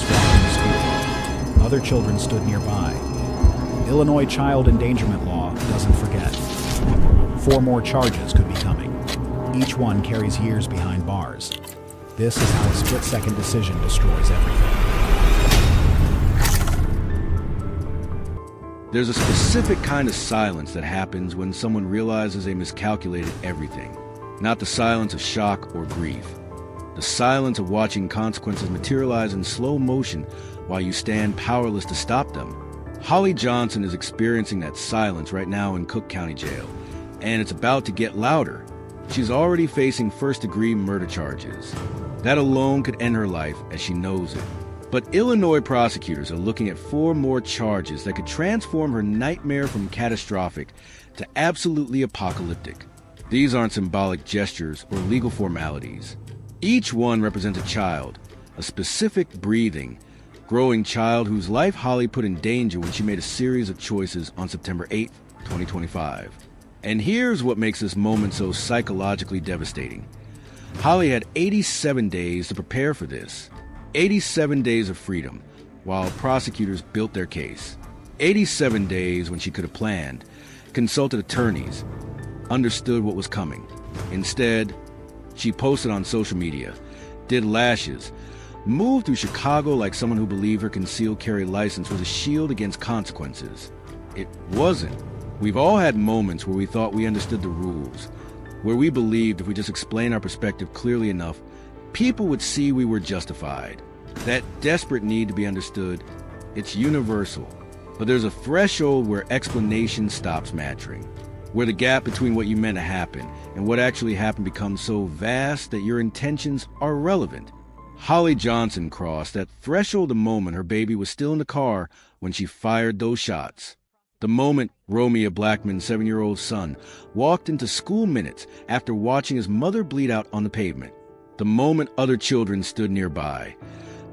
walking to school. Other children stood nearby. Illinois child endangerment law doesn't forget. 4 more charges could be coming. Each one carries years behind bars. This is how a split-second decision destroys everything. There's a specific kind of silence that happens when someone realizes they miscalculated everything. Not the silence of shock or grief. The silence of watching consequences materialize in slow motion while you stand powerless to stop them. Holly Johnson is experiencing that silence right now in Cook County Jail, and it's about to get louder. She's already facing first-degree murder charges. That alone could end her life as she knows it. But Illinois prosecutors are looking at 4 more charges that could transform her nightmare from catastrophic to absolutely apocalyptic. These aren't symbolic gestures or legal formalities. Each one represents a child, a specific breathing, growing child whose life Holly put in danger when she made a series of choices on September 8, 2025. And here's what makes this moment so psychologically devastating. Holly had 87 days to prepare for this. 87 days of freedom, while prosecutors built their case. 87 days when she could have planned, consulted attorneys, understood what was coming. Instead, she posted on social media, did lashes, moved through Chicago like someone who believed her concealed carry license was a shield against consequences. It wasn't. We've all had moments where we thought we understood the rules, where we believed if we just explained our perspective clearly enough, people would see we were justified. That desperate need to be understood, it's universal. But there's a threshold where explanation stops mattering, where the gap between what you meant to happen and what actually happened becomes so vast that your intentions are irrelevant. Holly Johnson crossed that threshold the moment her baby was still in the car when she fired those shots. The moment Romeo Blackman's 7-year-old son walked into school minutes after watching his mother bleed out on the pavement. The moment other children stood nearby,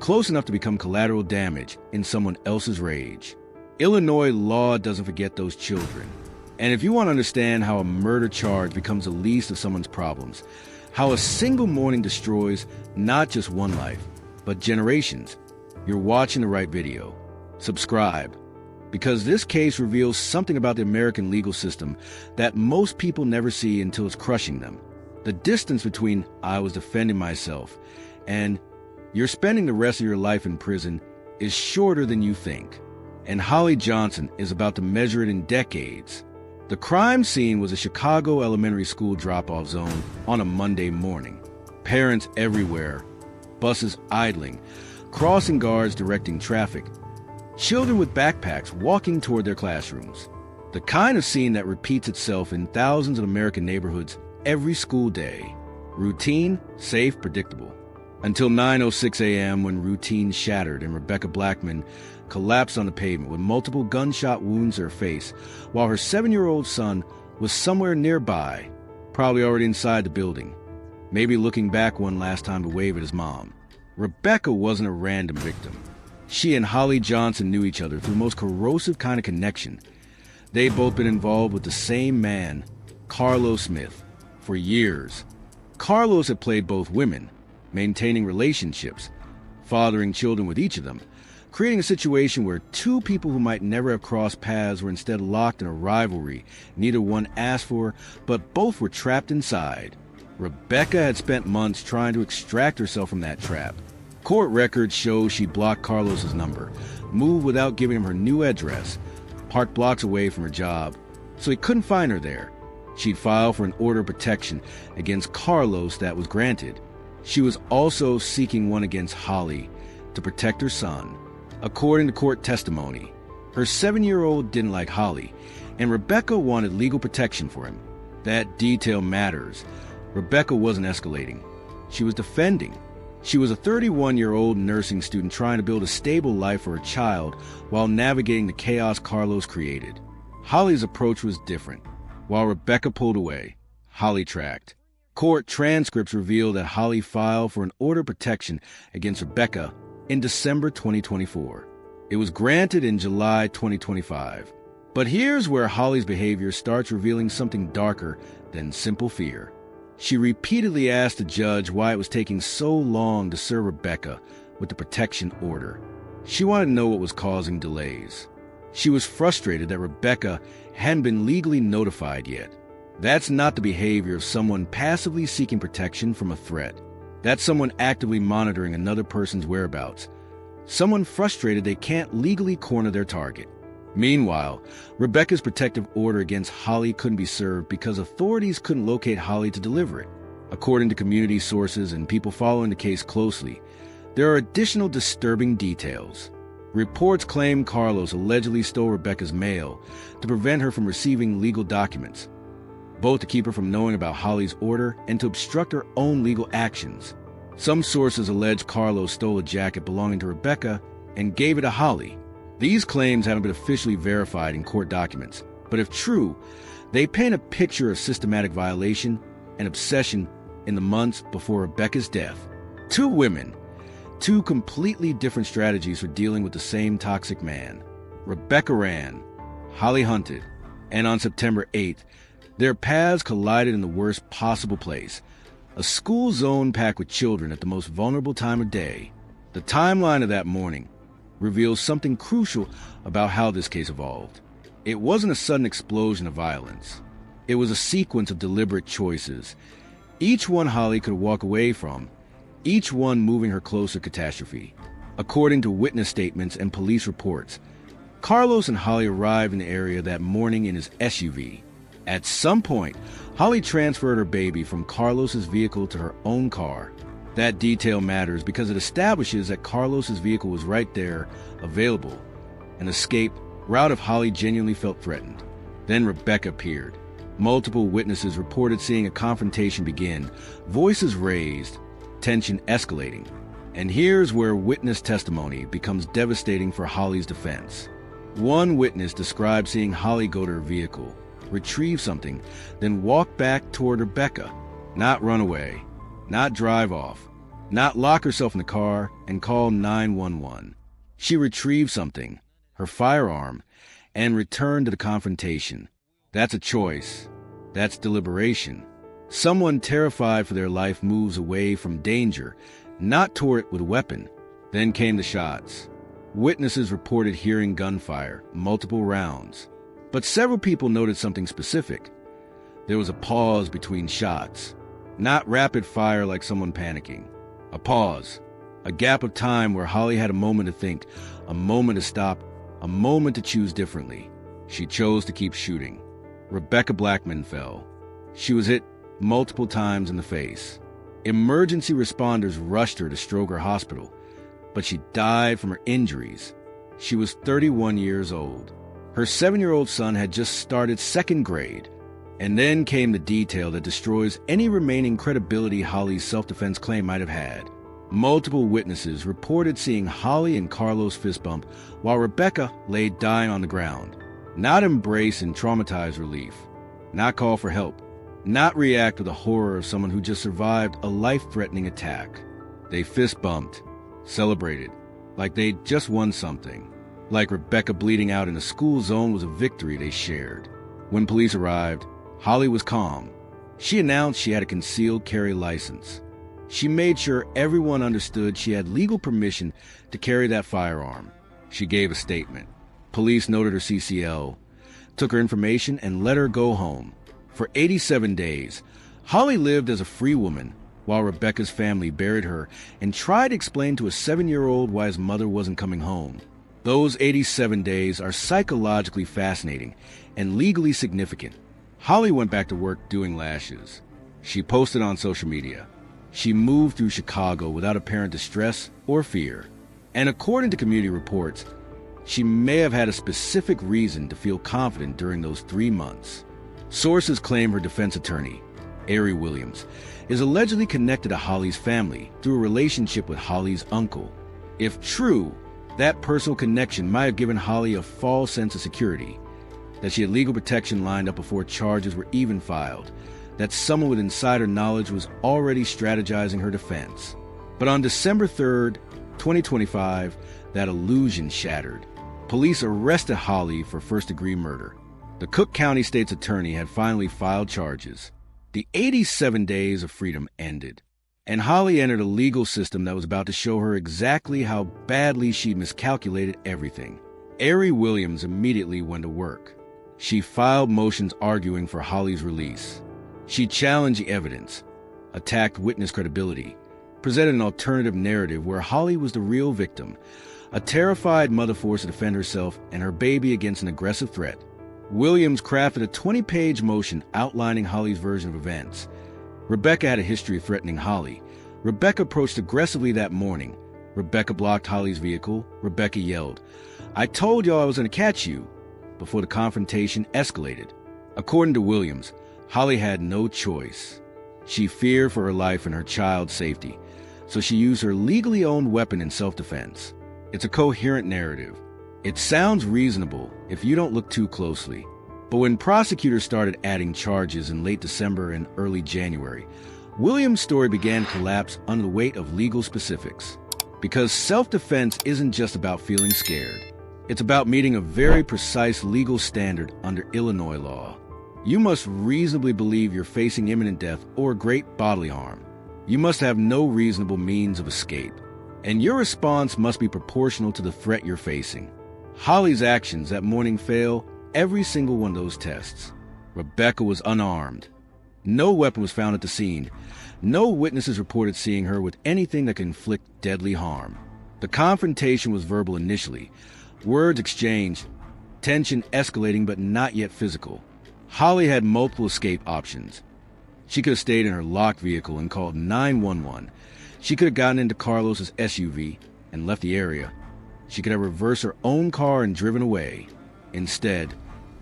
close enough to become collateral damage in someone else's rage. Illinois law doesn't forget those children. And if you want to understand how a murder charge becomes the least of someone's problems, how a single morning destroys not just one life, but generations, you're watching the right video. Subscribe, because this case reveals something about the American legal system that most people never see until it's crushing them. The distance between "I was defending myself" and "you're spending the rest of your life in prison" is shorter than you think. And Holly Johnson is about to measure it in decades. The crime scene was a Chicago elementary school drop-off zone on a Monday morning. Parents everywhere, buses idling, crossing guards directing traffic, children with backpacks walking toward their classrooms. The kind of scene that repeats itself in thousands of American neighborhoods every school day. Routine, safe, predictable. Until 9:06 a.m. when routine shattered and Rebecca Blackman collapsed on the pavement with multiple gunshot wounds to her face, while her 7-year-old son was somewhere nearby, probably already inside the building, maybe looking back one last time to wave at his mom. Rebecca wasn't a random victim. She and Holly Johnson knew each other through the most corrosive kind of connection. They'd both been involved with the same man, Carlos Smith, for years. Carlos had played both women, maintaining relationships, fathering children with each of them, creating a situation where 2 people who might never have crossed paths were instead locked in a rivalry neither one asked for, but both were trapped inside. Rebecca had spent months trying to extract herself from that trap. Court records show she blocked Carlos's number, moved without giving him her new address, parked blocks away from her job, so he couldn't find her there. She'd filed for an order of protection against Carlos that was granted. She was also seeking one against Holly to protect her son. According to court testimony, her 7-year-old didn't like Holly, and Rebecca wanted legal protection for him. That detail matters. Rebecca wasn't escalating. She was defending. She was a 31-year-old nursing student trying to build a stable life for her child while navigating the chaos Carlos created. Holly's approach was different. While Rebecca pulled away, Holly tracked. Court transcripts reveal that Holly filed for an order of protection against Rebecca in December 2024. It was granted in July 2025. But here's where Holly's behavior starts revealing something darker than simple fear. She repeatedly asked the judge why it was taking so long to serve Rebecca with the protection order. She wanted to know what was causing delays. She was frustrated that Rebecca hadn't been legally notified yet. That's not the behavior of someone passively seeking protection from a threat. That's someone actively monitoring another person's whereabouts. Someone frustrated they can't legally corner their target. Meanwhile, Rebecca's protective order against Holly couldn't be served because authorities couldn't locate Holly to deliver it. According to community sources and people following the case closely, there are additional disturbing details. Reports claim Carlos allegedly stole Rebecca's mail to prevent her from receiving legal documents, both to keep her from knowing about Holly's order and to obstruct her own legal actions. Some sources allege Carlos stole a jacket belonging to Rebecca and gave it to Holly. These claims haven't been officially verified in court documents, but if true, they paint a picture of systematic violation and obsession in the months before Rebecca's death. Two women, two completely different strategies for dealing with the same toxic man. Rebecca ran, Holly hunted, and on September 8th, their paths collided in the worst possible place, a school zone packed with children at the most vulnerable time of day. The timeline of that morning reveals something crucial about how this case evolved. It wasn't a sudden explosion of violence. It was a sequence of deliberate choices, each one Holly could walk away from, each one moving her closer to catastrophe. According to witness statements and police reports, Carlos and Holly arrived in the area that morning in his SUV. At some point, Holly transferred her baby from Carlos's vehicle to her own car. That detail matters because it establishes that Carlos's vehicle was right there, available, an escape route if Holly genuinely felt threatened. Then Rebecca appeared. Multiple witnesses reported seeing a confrontation begin, voices raised, tension escalating. And here's where witness testimony becomes devastating for Holly's defense. One witness described seeing Holly go to her vehicle, retrieve something, then walk back toward Rebecca, not run away, not drive off, not lock herself in the car and call 911. She retrieved something, her firearm, and returned to the confrontation. That's a choice. That's deliberation. Someone terrified for their life moves away from danger, not toward it with a weapon. Then came the shots. Witnesses reported hearing gunfire, multiple rounds. But several people noted something specific. There was a pause between shots. Not rapid fire like someone panicking. A pause. A gap of time where Holly had a moment to think, a moment to stop, a moment to choose differently. She chose to keep shooting. Rebecca Blackman fell. She was hit multiple times in the face. Emergency responders rushed her to Stroger Hospital, but she died from her injuries. She was 31 years old. Her 7-year-old son had just started second grade. And then came the detail that destroys any remaining credibility Holly's self-defense claim might have had. Multiple witnesses reported seeing Holly and Carlos fist bump while Rebecca lay dying on the ground. Not embrace in traumatized relief. Not call for help. Not react with the horror of someone who just survived a life-threatening attack. They fist bumped, celebrated, like they'd just won something. Like Rebecca bleeding out in a school zone was a victory they shared. When police arrived, Holly was calm. She announced she had a concealed carry license. She made sure everyone understood she had legal permission to carry that firearm. She gave a statement. Police noted her CCL, took her information, and let her go home. For 87 days, Holly lived as a free woman while Rebecca's family buried her and tried to explain to a 7-year-old why his mother wasn't coming home. Those 87 days are psychologically fascinating and legally significant. Holly went back to work doing lashes. She posted on social media. She moved through Chicago without apparent distress or fear. And according to community reports, she may have had a specific reason to feel confident during those 3 months. Sources claim her defense attorney, Ari Williams, is allegedly connected to Holly's family through a relationship with Holly's uncle. If true, that personal connection might have given Holly a false sense of security, that she had legal protection lined up before charges were even filed, that someone with insider knowledge was already strategizing her defense. But on December 3rd, 2025, that illusion shattered. Police arrested Holly for first-degree murder. The Cook County State's attorney had finally filed charges. The 87 days of freedom ended. And Holly entered a legal system that was about to show her exactly how badly she miscalculated everything. Ari Williams immediately went to work. She filed motions arguing for Holly's release. She challenged the evidence, attacked witness credibility, presented an alternative narrative where Holly was the real victim, a terrified mother forced to defend herself and her baby against an aggressive threat. Williams crafted a 20-page motion outlining Holly's version of events. Rebecca had a history of threatening Holly. Rebecca approached aggressively that morning. Rebecca blocked Holly's vehicle. Rebecca yelled, "I told y'all I was going to catch you," before the confrontation escalated. According to Williams, Holly had no choice. She feared for her life and her child's safety, so she used her legally owned weapon in self-defense. It's a coherent narrative. It sounds reasonable if you don't look too closely. But when prosecutors started adding charges in late December and early January, Williams' story began to collapse under the weight of legal specifics. Because self-defense isn't just about feeling scared. It's about meeting a very precise legal standard under Illinois law. You must reasonably believe you're facing imminent death or great bodily harm. You must have no reasonable means of escape. And your response must be proportional to the threat you're facing. Holly's actions that morning fail every single one of those tests. Rebecca was unarmed. No weapon was found at the scene. No witnesses reported seeing her with anything that could inflict deadly harm. The confrontation was verbal initially. Words exchanged, tension escalating but not yet physical. Holly had multiple escape options. She could have stayed in her locked vehicle and called 911. She could have gotten into Carlos's SUV and left the area. She could have reversed her own car and driven away. Instead,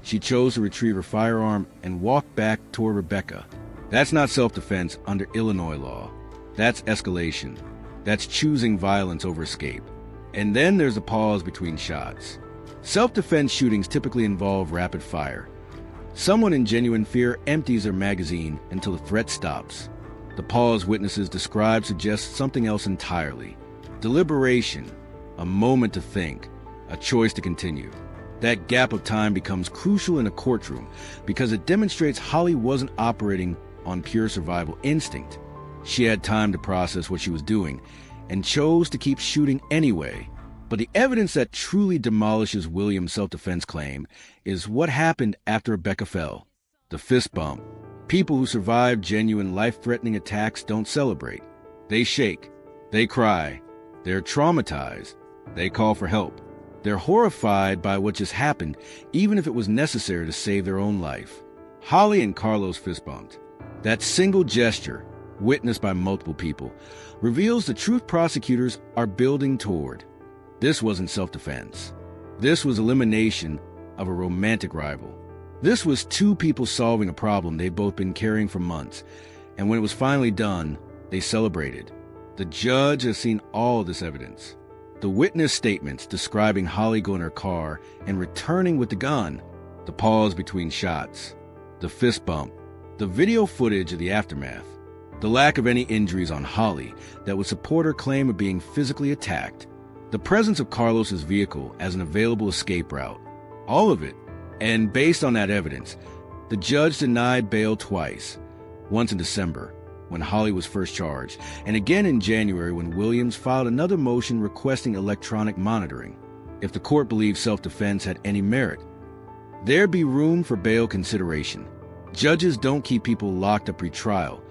she chose to retrieve her firearm and walk back toward Rebecca. That's not self-defense under Illinois law. That's escalation. That's choosing violence over escape. And then there's a pause between shots. Self-defense shootings typically involve rapid fire. Someone in genuine fear empties their magazine until the threat stops. The pause witnesses describe suggests something else entirely. Deliberation, a moment to think, a choice to continue. That gap of time becomes crucial in a courtroom because it demonstrates Holly wasn't operating on pure survival instinct. She had time to process what she was doing and chose to keep shooting anyway. But the evidence that truly demolishes Williams' self-defense claim is what happened after Rebecca fell. The fist bump. People who survive genuine life-threatening attacks don't celebrate. They shake. They cry. They're traumatized. They call for help. They're horrified by what just happened, even if it was necessary to save their own life. Holly and Carlos fist bumped. That single gesture, witnessed by multiple people, reveals the truth prosecutors are building toward. This wasn't self-defense. This was elimination of a romantic rival. This was two people solving a problem they'd both been carrying for months, and when it was finally done, they celebrated. The judge has seen all this evidence. The witness statements describing Holly going in her car and returning with the gun, the pause between shots, the fist bump, the video footage of the aftermath, the lack of any injuries on Holly that would support her claim of being physically attacked, the presence of Carlos's vehicle as an available escape route, all of it. And based on that evidence, the judge denied bail twice, once in December, when Holly was first charged, and again in January when Williams filed another motion requesting electronic monitoring. If the court believed self-defense had any merit, there'd be room for bail consideration. Judges don't keep people locked up pre-trial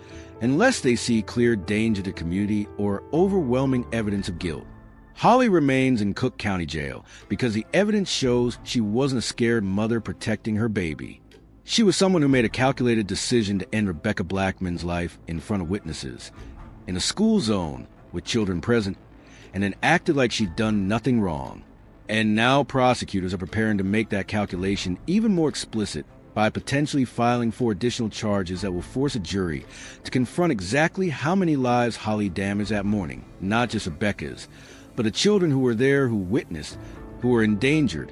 unless they see clear danger to the community or overwhelming evidence of guilt. Holly remains in Cook County Jail because the evidence shows she wasn't a scared mother protecting her baby. She was someone who made a calculated decision to end Rebecca Blackman's life in front of witnesses, in a school zone with children present, and then acted like she'd done nothing wrong. And now prosecutors are preparing to make that calculation even more explicit by potentially filing 4 additional charges that will force a jury to confront exactly how many lives Holly damaged that morning, not just Rebecca's, but the children who were there, who witnessed, who were endangered,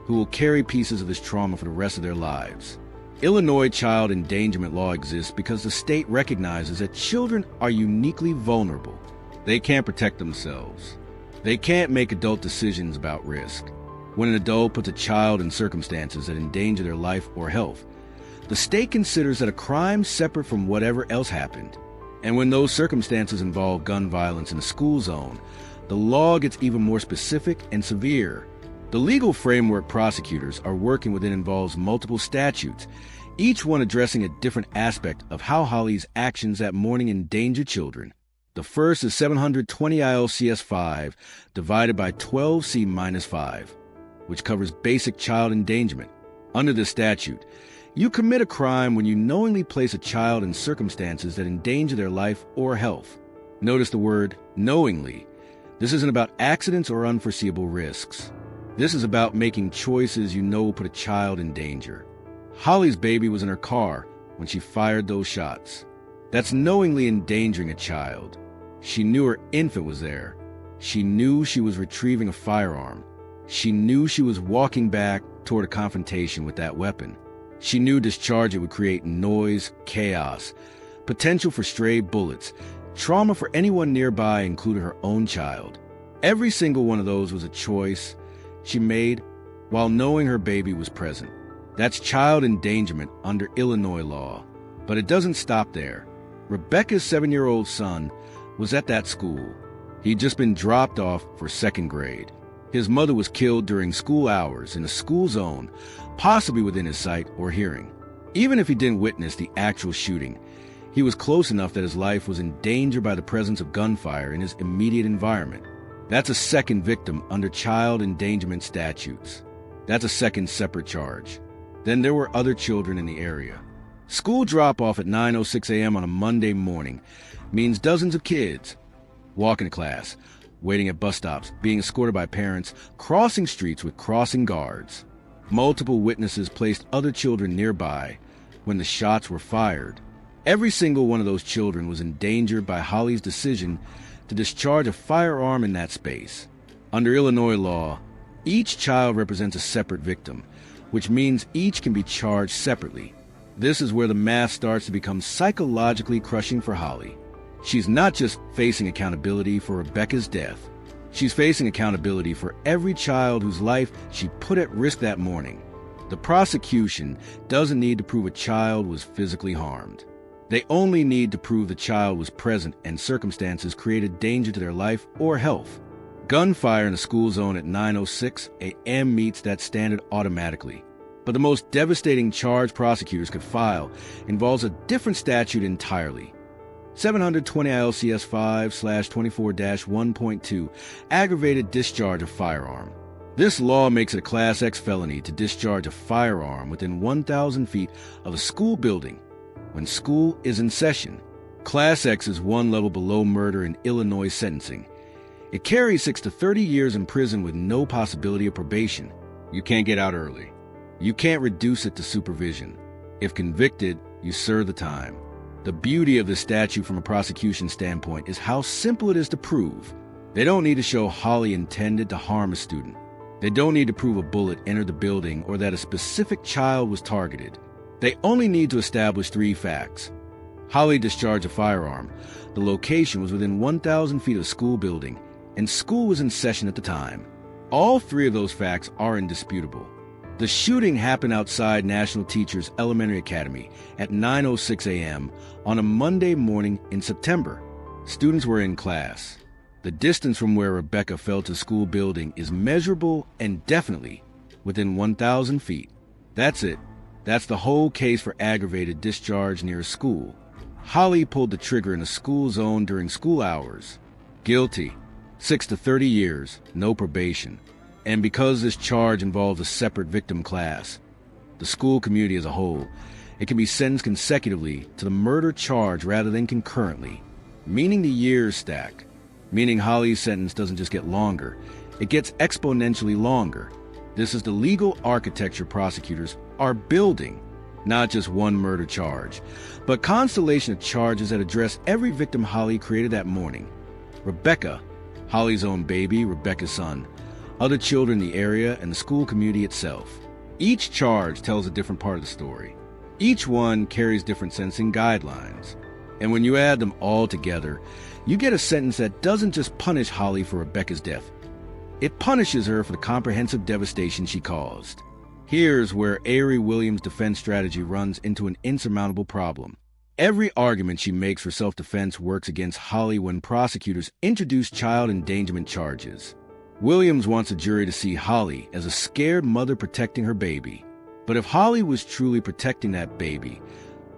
who will carry pieces of this trauma for the rest of their lives. Illinois child endangerment law exists because the state recognizes that children are uniquely vulnerable. They can't protect themselves. They can't make adult decisions about risk. When an adult puts a child in circumstances that endanger their life or health, the state considers that a crime separate from whatever else happened. And when those circumstances involve gun violence in a school zone, the law gets even more specific and severe. The legal framework prosecutors are working within involves multiple statutes, each one addressing a different aspect of how Holly's actions that morning endangered children. The first is 720 ILCS 5 divided by 12C-5, which covers basic child endangerment. Under this statute, you commit a crime when you knowingly place a child in circumstances that endanger their life or health. Notice the word knowingly. This isn't about accidents or unforeseeable risks. This is about making choices you know will put a child in danger. Holly's baby was in her car when she fired those shots. That's knowingly endangering a child. She knew her infant was there. She knew she was retrieving a firearm. She knew she was walking back toward a confrontation with that weapon. She knew discharge would create noise, chaos, potential for stray bullets, trauma for anyone nearby, including her own child. Every single one of those was a choice she made while knowing her baby was present. That's child endangerment under Illinois law. But it doesn't stop there. Rebecca's 7-year-old son was at that school. He'd just been dropped off for second grade. His mother was killed during school hours in a school zone, possibly within his sight or hearing. Even if he didn't witness the actual shooting, he was close enough that his life was in danger by the presence of gunfire in his immediate environment. That's a second victim under child endangerment statutes. That's a second separate charge. Then there were other children in the area. School drop-off at 9:06 a.m. on a Monday morning means dozens of kids walking to class, waiting at bus stops, being escorted by parents, crossing streets with crossing guards. Multiple witnesses placed other children nearby when the shots were fired. Every single one of those children was endangered by Holly's decision to discharge a firearm in that space. Under Illinois law, each child represents a separate victim, which means each can be charged separately. This is where the math starts to become psychologically crushing for Holly. She's not just facing accountability for Rebecca's death. She's facing accountability for every child whose life she put at risk that morning. The prosecution doesn't need to prove a child was physically harmed. They only need to prove the child was present and circumstances created danger to their life or health. Gunfire in a school zone at 9:06 a.m. meets that standard automatically. But the most devastating charge prosecutors could file involves a different statute entirely. 720 ILCS 5/24-1.2, aggravated discharge of firearm. This law makes it a Class X felony to discharge a firearm within 1,000 feet of a school building when school is in session. Class X is one level below murder in Illinois sentencing. It carries 6 to 30 years in prison with no possibility of probation. You can't get out early. You can't reduce it to supervision. If convicted, you serve the time. The beauty of this statute from a prosecution standpoint is how simple it is to prove. They don't need to show Holly intended to harm a student. They don't need to prove a bullet entered the building or that a specific child was targeted. They only need to establish 3 facts. Holly discharged a firearm. The location was within 1,000 feet of the school building, and school was in session at the time. All 3 of those facts are indisputable. The shooting happened outside National Teachers Elementary Academy at 9:06 a.m. on a Monday morning in September. Students were in class. The distance from where Rebecca fell to the school building is measurable and definitely within 1,000 feet. That's it. That's the whole case for aggravated discharge near a school. Holly pulled the trigger in a school zone during school hours. Guilty. 6 to 30 years, no probation. And because this charge involves a separate victim class, the school community as a whole, it can be sentenced consecutively to the murder charge rather than concurrently, meaning the years stack, meaning Holly's sentence doesn't just get longer, it gets exponentially longer. This is the legal architecture prosecutors are building, not just one murder charge, but constellation of charges that address every victim Holly created that morning. Rebecca, Holly's own baby, Rebecca's son, other children in the area, and the school community itself. Each charge tells a different part of the story. Each one carries different sentencing guidelines. And when you add them all together, you get a sentence that doesn't just punish Holly for Rebecca's death. It punishes her for the comprehensive devastation she caused. Here's where Avery Williams' defense strategy runs into an insurmountable problem. Every argument she makes for self-defense works against Holly when prosecutors introduce child endangerment charges. Williams wants a jury to see Holly as a scared mother protecting her baby. But if Holly was truly protecting that baby,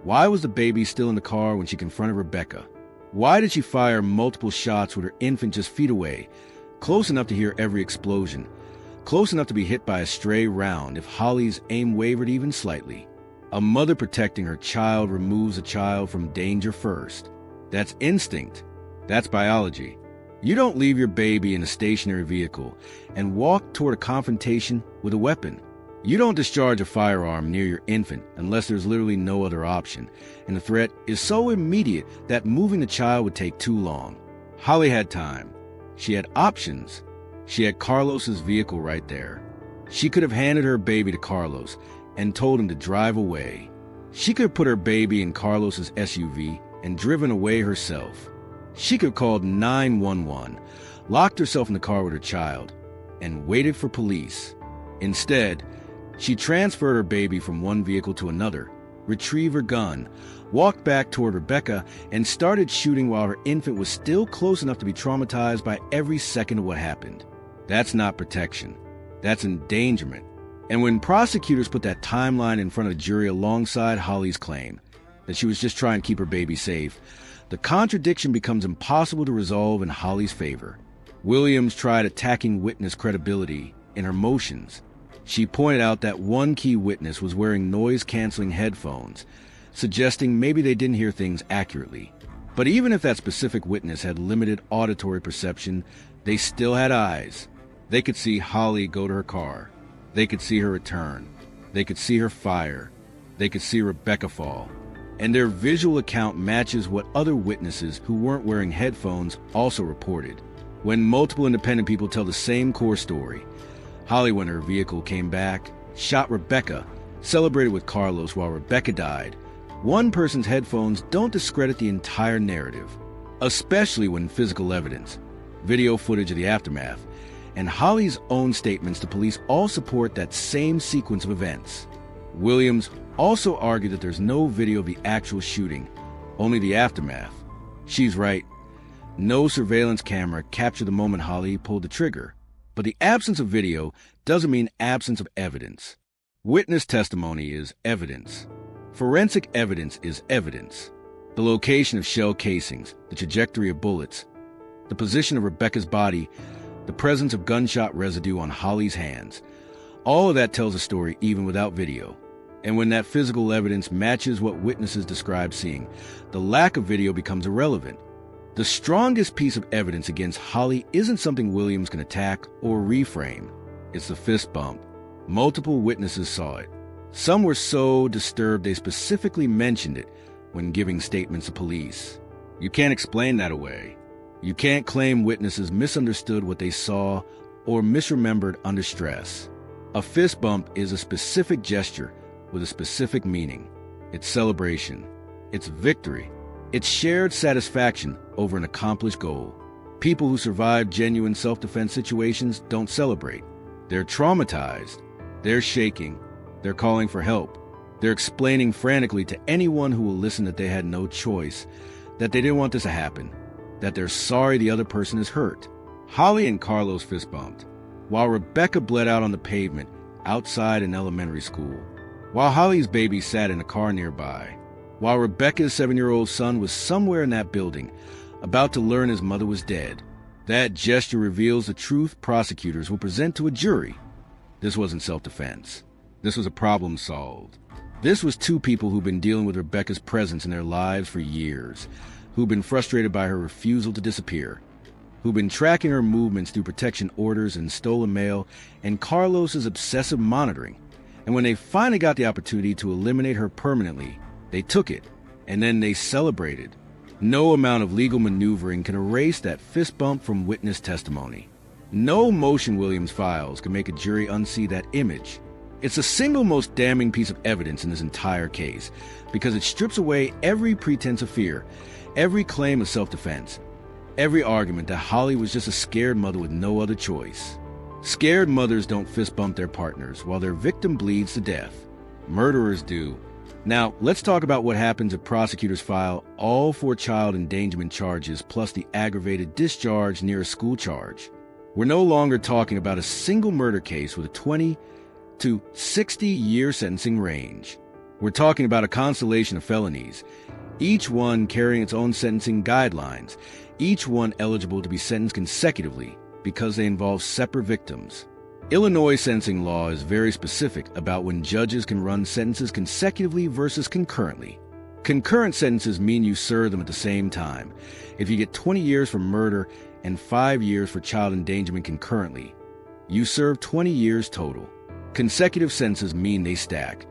why was the baby still in the car when she confronted Rebecca? Why did she fire multiple shots with her infant just feet away, close enough to hear every explosion, close enough to be hit by a stray round if Holly's aim wavered even slightly? A mother protecting her child removes a child from danger first. That's instinct. That's biology. You don't leave your baby in a stationary vehicle and walk toward a confrontation with a weapon. You don't discharge a firearm near your infant unless there's literally no other option, and the threat is so immediate that moving the child would take too long. Holly had time. She had options. She had Carlos's vehicle right there. She could have handed her baby to Carlos and told him to drive away. She could have put her baby in Carlos's SUV and driven away herself. She could have called 911, locked herself in the car with her child, and waited for police. Instead, she transferred her baby from one vehicle to another, retrieved her gun, walked back toward Rebecca, and started shooting while her infant was still close enough to be traumatized by every second of what happened. That's not protection. That's endangerment. And when prosecutors put that timeline in front of the jury alongside Holly's claim that she was just trying to keep her baby safe, the contradiction becomes impossible to resolve in Holly's favor. Williams tried attacking witness credibility in her motions. She pointed out that one key witness was wearing noise-canceling headphones, suggesting maybe they didn't hear things accurately. But even if that specific witness had limited auditory perception, they still had eyes. They could see Holly go to her car. They could see her return. They could see her fire. They could see Rebecca fall. And their visual account matches what other witnesses who weren't wearing headphones also reported. When multiple independent people tell the same core story, Holly, when her vehicle came back, shot Rebecca, celebrated with Carlos while Rebecca died, one person's headphones don't discredit the entire narrative, especially when physical evidence, video footage of the aftermath, and Holly's own statements to police all support that same sequence of events. Williams also argued that there's no video of the actual shooting, only the aftermath. She's right. No surveillance camera captured the moment Holly pulled the trigger. But the absence of video doesn't mean absence of evidence. Witness testimony is evidence. Forensic evidence is evidence. The location of shell casings, the trajectory of bullets, the position of Rebecca's body, the presence of gunshot residue on Holly's hands. All of that tells a story even without video. And when that physical evidence matches what witnesses describe seeing, the lack of video becomes irrelevant. The strongest piece of evidence against Holly isn't something Williams can attack or reframe. It's the fist bump. Multiple witnesses saw it. Some were so disturbed they specifically mentioned it when giving statements to police. You can't explain that away. You can't claim witnesses misunderstood what they saw or misremembered under stress. A fist bump is a specific gesture with a specific meaning. It's celebration. It's victory. It's shared satisfaction over an accomplished goal. People who survive genuine self-defense situations don't celebrate. They're traumatized. They're shaking. They're calling for help. They're explaining frantically to anyone who will listen that they had no choice, that they didn't want this to happen, that they're sorry the other person is hurt. Holly and Carlos fist bumped, while Rebecca bled out on the pavement outside an elementary school, while Holly's baby sat in a car nearby, while Rebecca's 7-year-old son was somewhere in that building, about to learn his mother was dead. That gesture reveals the truth prosecutors will present to a jury. This wasn't self-defense. This was a problem solved. This was two people who've been dealing with Rebecca's presence in their lives for years, who've been frustrated by her refusal to disappear, who've been tracking her movements through protection orders and stolen mail and Carlos's obsessive monitoring. And when they finally got the opportunity to eliminate her permanently, they took it, and then they celebrated. No amount of legal maneuvering can erase that fist bump from witness testimony. No motion Williams files can make a jury unsee that image. It's the single most damning piece of evidence in this entire case, because it strips away every pretense of fear, every claim of self-defense, every argument that Holly was just a scared mother with no other choice. Scared mothers don't fist bump their partners while their victim bleeds to death. Murderers do. Now, let's talk about what happens if prosecutors file all 4 child endangerment charges plus the aggravated discharge near a school charge. We're no longer talking about a single murder case with a 20 to 60-year sentencing range. We're talking about a constellation of felonies, each one carrying its own sentencing guidelines, each one eligible to be sentenced consecutively because they involve separate victims. Illinois sentencing law is very specific about when judges can run sentences consecutively versus concurrently. Concurrent sentences mean you serve them at the same time. If you get 20 years for murder and 5 years for child endangerment concurrently, you serve 20 years total. Consecutive sentences mean they stack.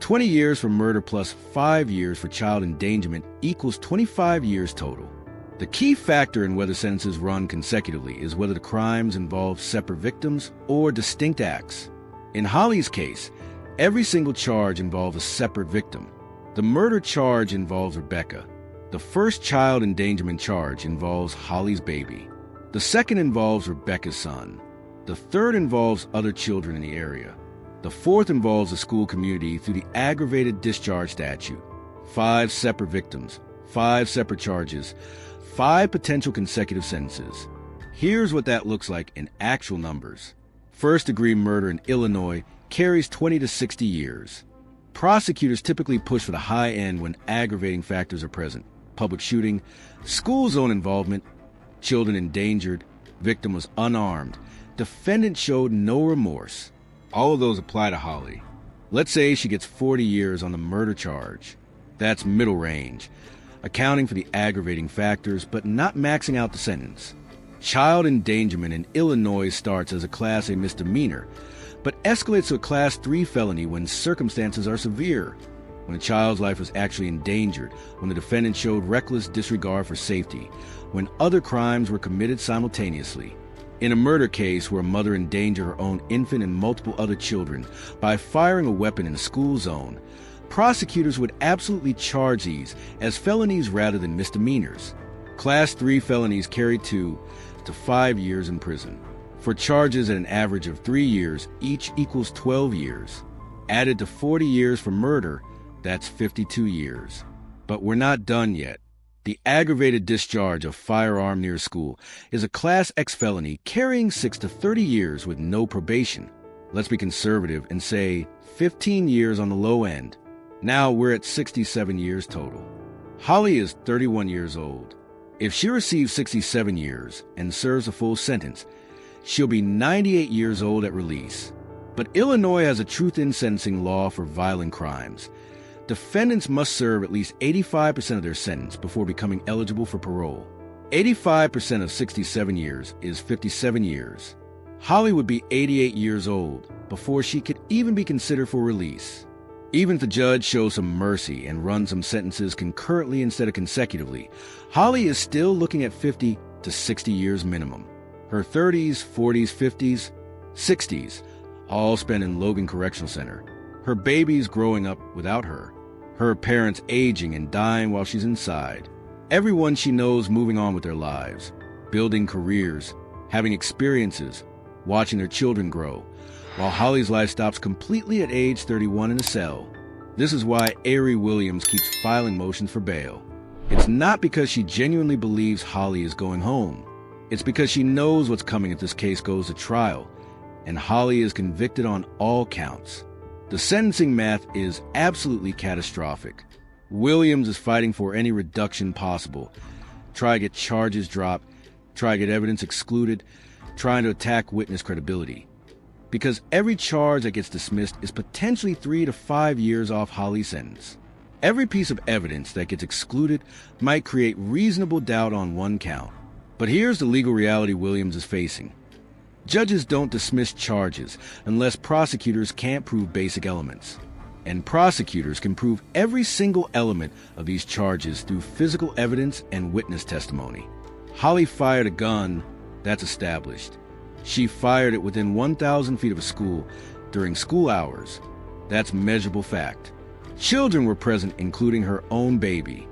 20 years for murder plus 5 years for child endangerment equals 25 years total. The key factor in whether sentences run consecutively is whether the crimes involve separate victims or distinct acts. In Holly's case, every single charge involves a separate victim. The murder charge involves Rebecca. The first child endangerment charge involves Holly's baby. The second involves Rebecca's son. The third involves other children in the area. The fourth involves the school community through the aggravated discharge statute. 5 separate victims, 5 separate charges, 5 potential consecutive sentences. Here's what that looks like in actual numbers. First-degree murder in Illinois carries 20 to 60 years. Prosecutors typically push for the high end when aggravating factors are present. Public shooting, school zone involvement, children endangered, victim was unarmed, defendant showed no remorse. All of those apply to Holly. Let's say she gets 40 years on the murder charge. That's middle range, accounting for the aggravating factors but not maxing out the sentence. Child endangerment in Illinois starts as a Class A misdemeanor, but escalates to a Class 3 felony when circumstances are severe, when a child's life was actually endangered, when the defendant showed reckless disregard for safety, when other crimes were committed simultaneously. In a murder case where a mother endangered her own infant and multiple other children by firing a weapon in a school zone, prosecutors would absolutely charge these as felonies rather than misdemeanors. Class 3 felonies carry 2 to 5 years in prison. For charges at an average of 3 years, each equals 12 years. Added to 40 years for murder, that's 52 years. But we're not done yet. The aggravated discharge of firearm near school is a Class X felony carrying 6 to 30 years with no probation. Let's be conservative and say 15 years on the low end. Now we're at 67 years total. Holly is 31 years old. If she receives 67 years and serves a full sentence, she'll be 98 years old at release. But Illinois has a truth-in sentencing law for violent crimes. Defendants must serve at least 85% of their sentence before becoming eligible for parole. 85% of 67 years is 57 years. Holly would be 88 years old before she could even be considered for release. Even if the judge shows some mercy and runs some sentences concurrently instead of consecutively, Holly is still looking at 50 to 60 years minimum. Her 30s, 40s, 50s, 60s, all spent in Logan Correctional Center. Her babies growing up without her. Her parents aging and dying while she's inside. Everyone she knows moving on with their lives, building careers, having experiences, watching their children grow, while Holly's life stops completely at age 31 in a cell. This is why Ari Williams keeps filing motions for bail. It's not because she genuinely believes Holly is going home. It's because she knows what's coming if this case goes to trial, and Holly is convicted on all counts. The sentencing math is absolutely catastrophic. Williams is fighting for any reduction possible. Try to get charges dropped, try to get evidence excluded, trying to attack witness credibility. Because every charge that gets dismissed is potentially 3 to 5 years off Holly's sentence. Every piece of evidence that gets excluded might create reasonable doubt on one count. But here's the legal reality Williams is facing. Judges don't dismiss charges unless prosecutors can't prove basic elements. And prosecutors can prove every single element of these charges through physical evidence and witness testimony. Holly fired a gun, that's established. She fired it within 1,000 feet of a school during school hours. That's measurable fact. Children were present, including her own baby.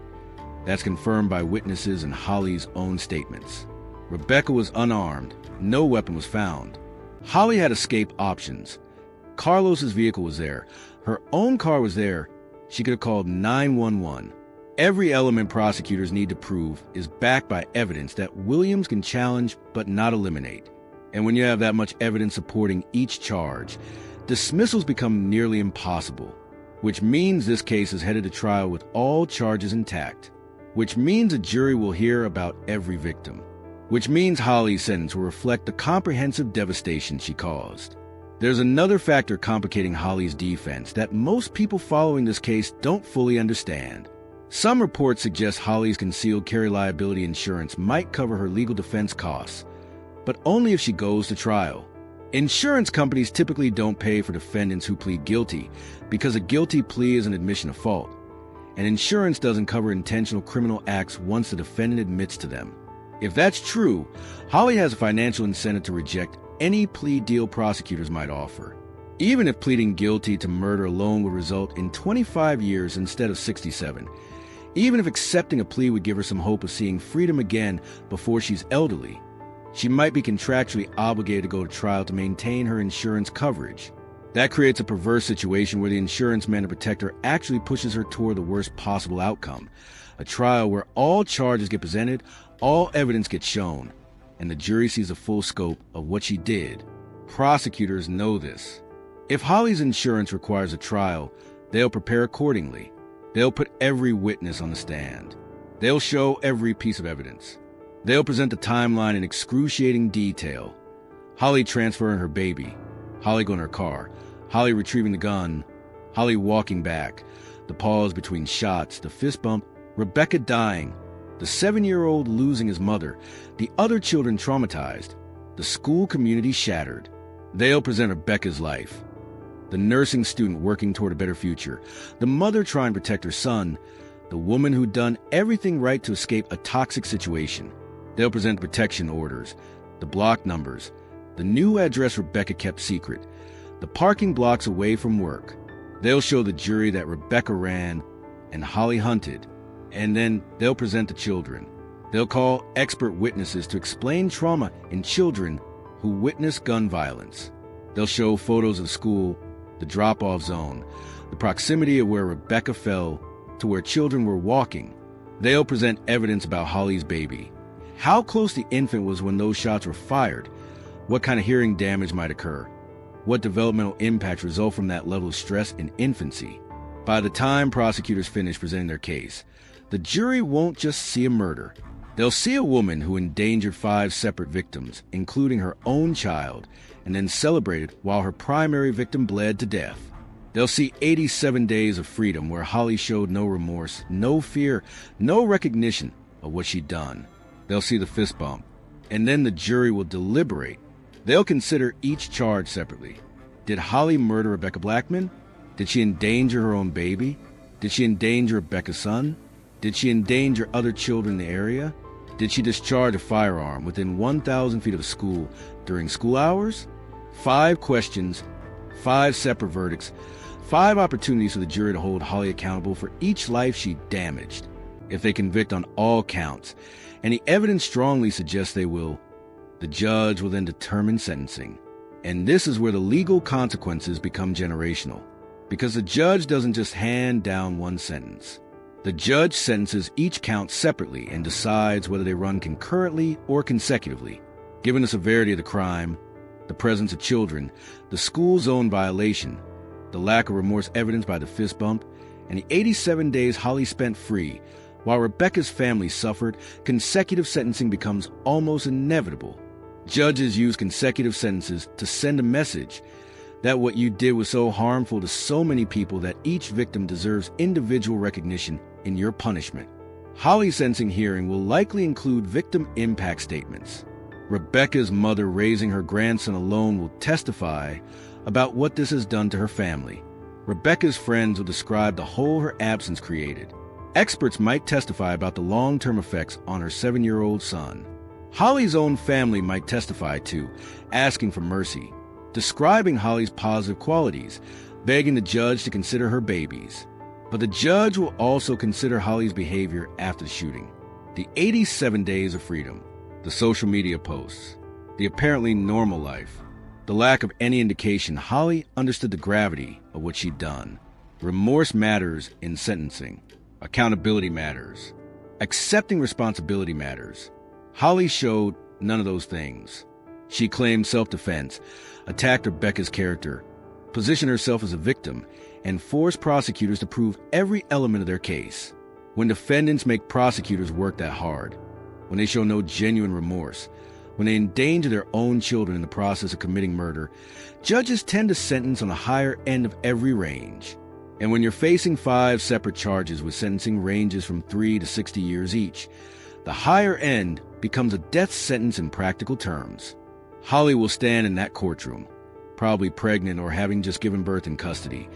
That's confirmed by witnesses and Holly's own statements. Rebecca was unarmed. No weapon was found. Holly had escape options. Carlos's vehicle was there. Her own car was there, She could have called 911. Every element prosecutors need to prove is backed by evidence that Williams can challenge but not eliminate. And when you have that much evidence supporting each charge, dismissals become nearly impossible, which means this case is headed to trial with all charges intact, which means a jury will hear about every victim, which means Holly's sentence will reflect the comprehensive devastation she caused. There's another factor complicating Holly's defense that most people following this case don't fully understand. Some reports suggest Holly's concealed carry liability insurance might cover her legal defense costs, but only if she goes to trial. Insurance companies typically don't pay for defendants who plead guilty because a guilty plea is an admission of fault, and insurance doesn't cover intentional criminal acts once the defendant admits to them. If that's true, Holly has a financial incentive to reject any plea deal prosecutors might offer, even if pleading guilty to murder alone would result in 25 years instead of 67, even if accepting a plea would give her some hope of seeing freedom again before she's elderly. She might be contractually obligated to go to trial to maintain her insurance coverage. That creates a perverse situation where the insurance man to protect her actually pushes her toward the worst possible outcome, a trial where all charges get presented, all evidence gets shown, and the jury sees the full scope of what she did. Prosecutors know this. If Holly's insurance requires a trial, they'll prepare accordingly. They'll put every witness on the stand. They'll show every piece of evidence. They'll present the timeline in excruciating detail. Holly transferring her baby, Holly going to her car, Holly retrieving the gun, Holly walking back, the pause between shots, the fist bump, Rebecca dying, the 7-year-old losing his mother, the other children traumatized, the school community shattered. They'll present Rebecca's life, the nursing student working toward a better future, the mother trying to protect her son, the woman who'd done everything right to escape a toxic situation. They'll present protection orders, the block numbers, the new address Rebecca kept secret, the parking blocks away from work. They'll show the jury that Rebecca ran and Holly hunted, and then they'll present the children. They'll call expert witnesses to explain trauma in children who witness gun violence. They'll show photos of the school, the drop-off zone, the proximity of where Rebecca fell to where children were walking. They'll present evidence about Holly's baby, how close the infant was when those shots were fired, what kind of hearing damage might occur, what developmental impacts result from that level of stress in infancy. By the time prosecutors finish presenting their case, the jury won't just see a murder. They'll see a woman who endangered 5 separate victims, including her own child, and then celebrated while her primary victim bled to death. They'll see 87 days of freedom where Holly showed no remorse, no fear, no recognition of what she'd done. They'll see the fist bump, and then the jury will deliberate. They'll consider each charge separately. Did Holly murder Rebecca Blackman? Did she endanger her own baby? Did she endanger Rebecca's son? Did she endanger other children in the area? Did she discharge a firearm within 1,000 feet of a school during school hours? 5 questions, 5 separate verdicts, 5 opportunities for the jury to hold Holly accountable for each life she damaged. If they convict on all counts, and the evidence strongly suggests they will, the judge will then determine sentencing. And this is where the legal consequences become generational, because the judge doesn't just hand down one sentence. The judge sentences each count separately and decides whether they run concurrently or consecutively. Given the severity of the crime, the presence of children, the school zone violation, the lack of remorse evidenced by the fist bump, and the 87 days Holly spent free, while Rebecca's family suffered, consecutive sentencing becomes almost inevitable. Judges use consecutive sentences to send a message that what you did was so harmful to so many people that each victim deserves individual recognition in your punishment. Holly's sentencing hearing will likely include victim impact statements. Rebecca's mother raising her grandson alone will testify about what this has done to her family. Rebecca's friends will describe the hole her absence created. Experts might testify about the long-term effects on her 7-year-old son. Holly's own family might testify too, asking for mercy, describing Holly's positive qualities, begging the judge to consider her babies. But the judge will also consider Holly's behavior after the shooting, the 87 days of freedom, the social media posts, the apparently normal life, the lack of any indication Holly understood the gravity of what she'd done. Remorse matters in sentencing. Accountability matters. Accepting responsibility matters. Holly showed none of those things. She claimed self-defense, attacked Rebecca's character, positioned herself as a victim, and forced prosecutors to prove every element of their case. When defendants make prosecutors work that hard, when they show no genuine remorse, when they endanger their own children in the process of committing murder, judges tend to sentence on the higher end of every range. And when you're facing 5 separate charges with sentencing ranges from 3 to 60 years each, the higher end becomes a death sentence in practical terms. Holly will stand in that courtroom, probably pregnant or having just given birth in custody,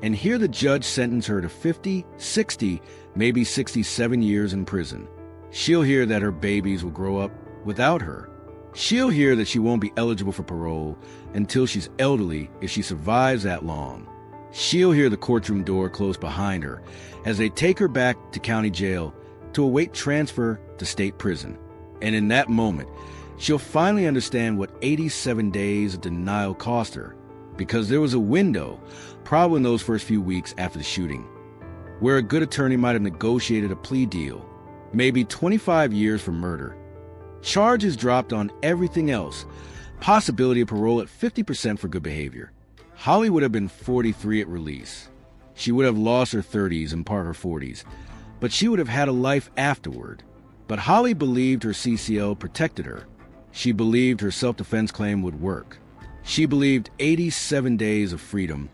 and hear the judge sentence her to 50, 60, maybe 67 years in prison. She'll hear that her babies will grow up without her. She'll hear that she won't be eligible for parole until she's elderly if she survives that long. She'll hear the courtroom door close behind her as they take her back to county jail to await transfer to state prison. And in that moment, she'll finally understand what 87 days of denial cost her, because there was a window, probably in those first few weeks after the shooting, where a good attorney might have negotiated a plea deal, maybe 25 years for murder. Charges dropped on everything else, possibility of parole at 50% for good behavior. Holly would have been 43 at release. She would have lost her 30s and part of her 40s, but she would have had a life afterward. But Holly believed her CCL protected her. She believed her self-defense claim would work. She believed 87 days of freedom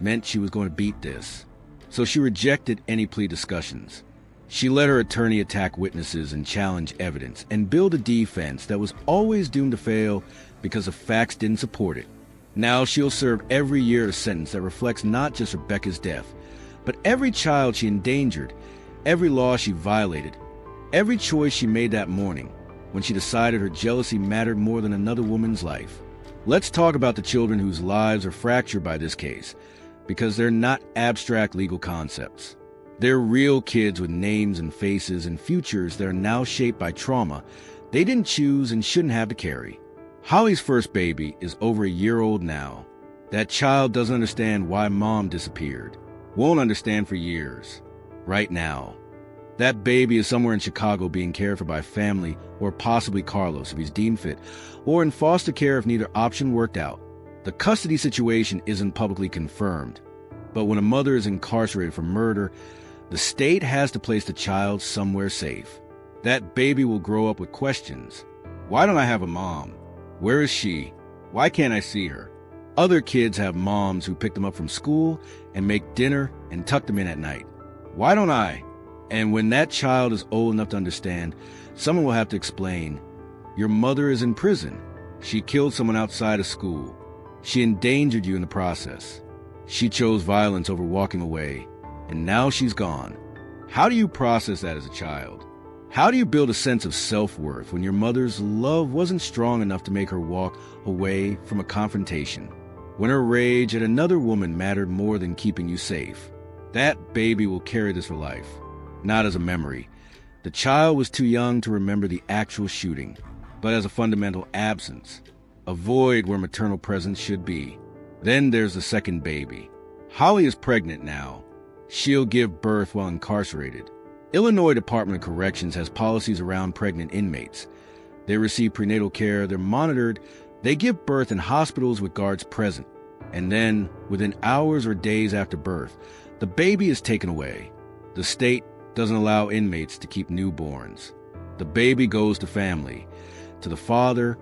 meant she was going to beat this. So she rejected any plea discussions. She let her attorney attack witnesses and challenge evidence and build a defense that was always doomed to fail because the facts didn't support it. Now she'll serve every year a sentence that reflects not just Rebecca's death, but every child she endangered, every law she violated, every choice she made that morning when she decided her jealousy mattered more than another woman's life. Let's talk about the children whose lives are fractured by this case, because they're not abstract legal concepts. They're real kids with names and faces and futures that are now shaped by trauma they didn't choose and shouldn't have to carry. Holly's first baby is over a year old now. That child doesn't understand why mom disappeared. Won't understand for years. Right now. That baby is somewhere in Chicago being cared for by family, or possibly Carlos if he's deemed fit, or in foster care if neither option worked out. The custody situation isn't publicly confirmed, but when a mother is incarcerated for murder, the state has to place the child somewhere safe. That baby will grow up with questions. Why don't I have a mom? Where is she? Why can't I see her? Other kids have moms who pick them up from school and make dinner and tuck them in at night. Why don't I? And when that child is old enough to understand, someone will have to explain, your mother is in prison. She killed someone outside of school. She endangered you in the process. She chose violence over walking away, and now she's gone. How do you process that as a child? How do you build a sense of self-worth when your mother's love wasn't strong enough to make her walk away from a confrontation? When her rage at another woman mattered more than keeping you safe? That baby will carry this for life, not as a memory. The child was too young to remember the actual shooting, but as a fundamental absence, a void where maternal presence should be. Then there's the second baby. Holly is pregnant now. She'll give birth while incarcerated. Illinois Department of Corrections has policies around pregnant inmates. They receive prenatal care, they're monitored, they give birth in hospitals with guards present. And then, within hours or days after birth, the baby is taken away. The state doesn't allow inmates to keep newborns. The baby goes to family, to the father,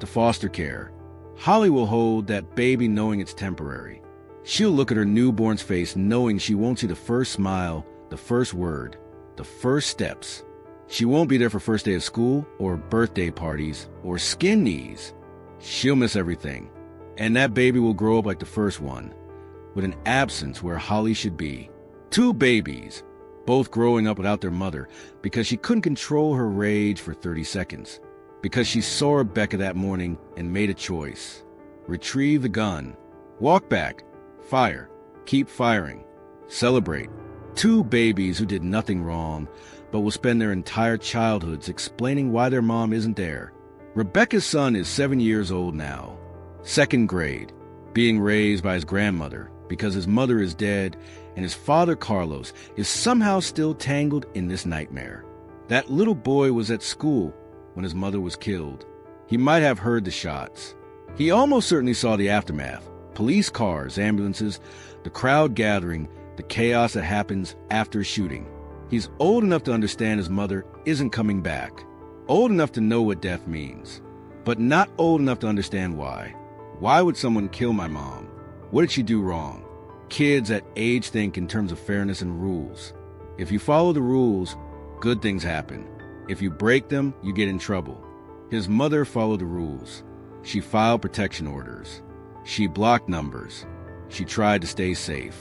to foster care. Holly will hold that baby knowing it's temporary. She'll look at her newborn's face knowing she won't see the first smile, the first word, the first steps. She won't be there for first day of school, or birthday parties, or skin knees. She'll miss everything. And that baby will grow up like the first one, with an absence where Holly should be. 2 babies, both growing up without their mother, because she couldn't control her rage for 30 seconds. Because she saw Rebecca that morning and made a choice. Retrieve the gun. Walk back. Fire. Keep firing. Celebrate. 2 babies who did nothing wrong, but will spend their entire childhoods explaining why their mom isn't there. Rebecca's son is 7 years old now, 2nd grade, being raised by his grandmother, because his mother is dead and his father, Carlos, is somehow still tangled in this nightmare. That little boy was at school when his mother was killed. He might have heard the shots. He almost certainly saw the aftermath. Police cars, ambulances, the crowd gathering, the chaos that happens after a shooting. He's old enough to understand his mother isn't coming back. Old enough to know what death means. But not old enough to understand why. Why would someone kill my mom? What did she do wrong? Kids at age think in terms of fairness and rules. If you follow the rules, good things happen. If you break them, you get in trouble. His mother followed the rules. She filed protection orders. She blocked numbers. She tried to stay safe.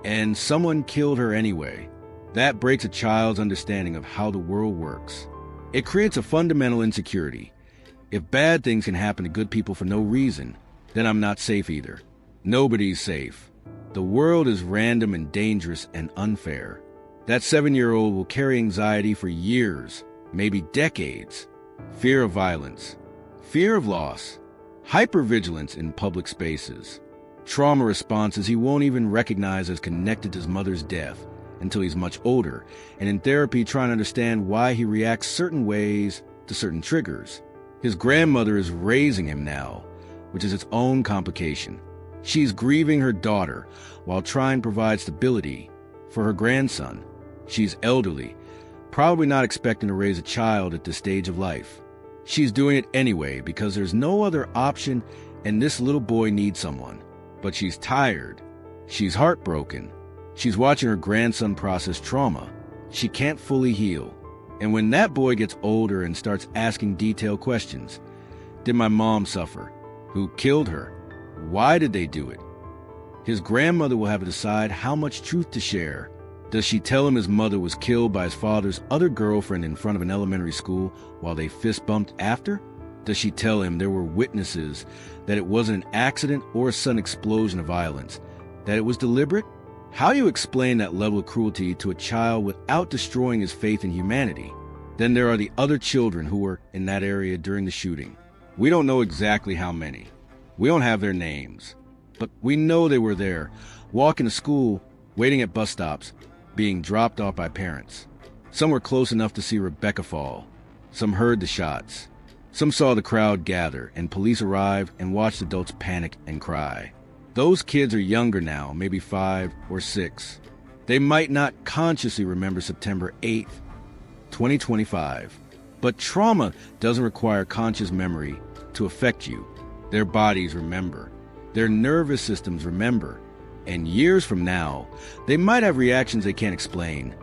And someone killed her anyway. That breaks a child's understanding of how the world works. It creates a fundamental insecurity. If bad things can happen to good people for no reason, then I'm not safe either. Nobody's safe. The world is random and dangerous and unfair. That 7-year-old will carry anxiety for years, maybe decades. Fear of violence, fear of loss, hypervigilance in public spaces, trauma responses he won't even recognize as connected to his mother's death until he's much older, and in therapy trying to understand why he reacts certain ways to certain triggers. His grandmother is raising him now, which is its own complication. She's grieving her daughter while trying to provide stability for her grandson. She's elderly, probably not expecting to raise a child at this stage of life. She's doing it anyway because there's no other option and this little boy needs someone. But she's tired. She's heartbroken. She's watching her grandson process trauma. She can't fully heal. And when that boy gets older and starts asking detailed questions, did my mom suffer? Who killed her? Why did they do it? His grandmother will have to decide how much truth to share. Does she tell him his mother was killed by his father's other girlfriend in front of an elementary school while they fist bumped after? Does she tell him there were witnesses that it wasn't an accident or a sudden explosion of violence, that it was deliberate? How do you explain that level of cruelty to a child without destroying his faith in humanity? Then there are the other children who were in that area during the shooting. We don't know exactly how many. We don't have their names. But we know they were there, walking to school, waiting at bus stops, being dropped off by parents. Some were close enough to see Rebecca fall. Some heard the shots. Some saw the crowd gather and police arrive and watched adults panic and cry. Those kids are younger now, maybe 5 or 6. They might not consciously remember September 8th, 2025. But trauma doesn't require conscious memory to affect you. Their bodies remember. Their nervous systems remember. And years from now, they might have reactions they can't explain.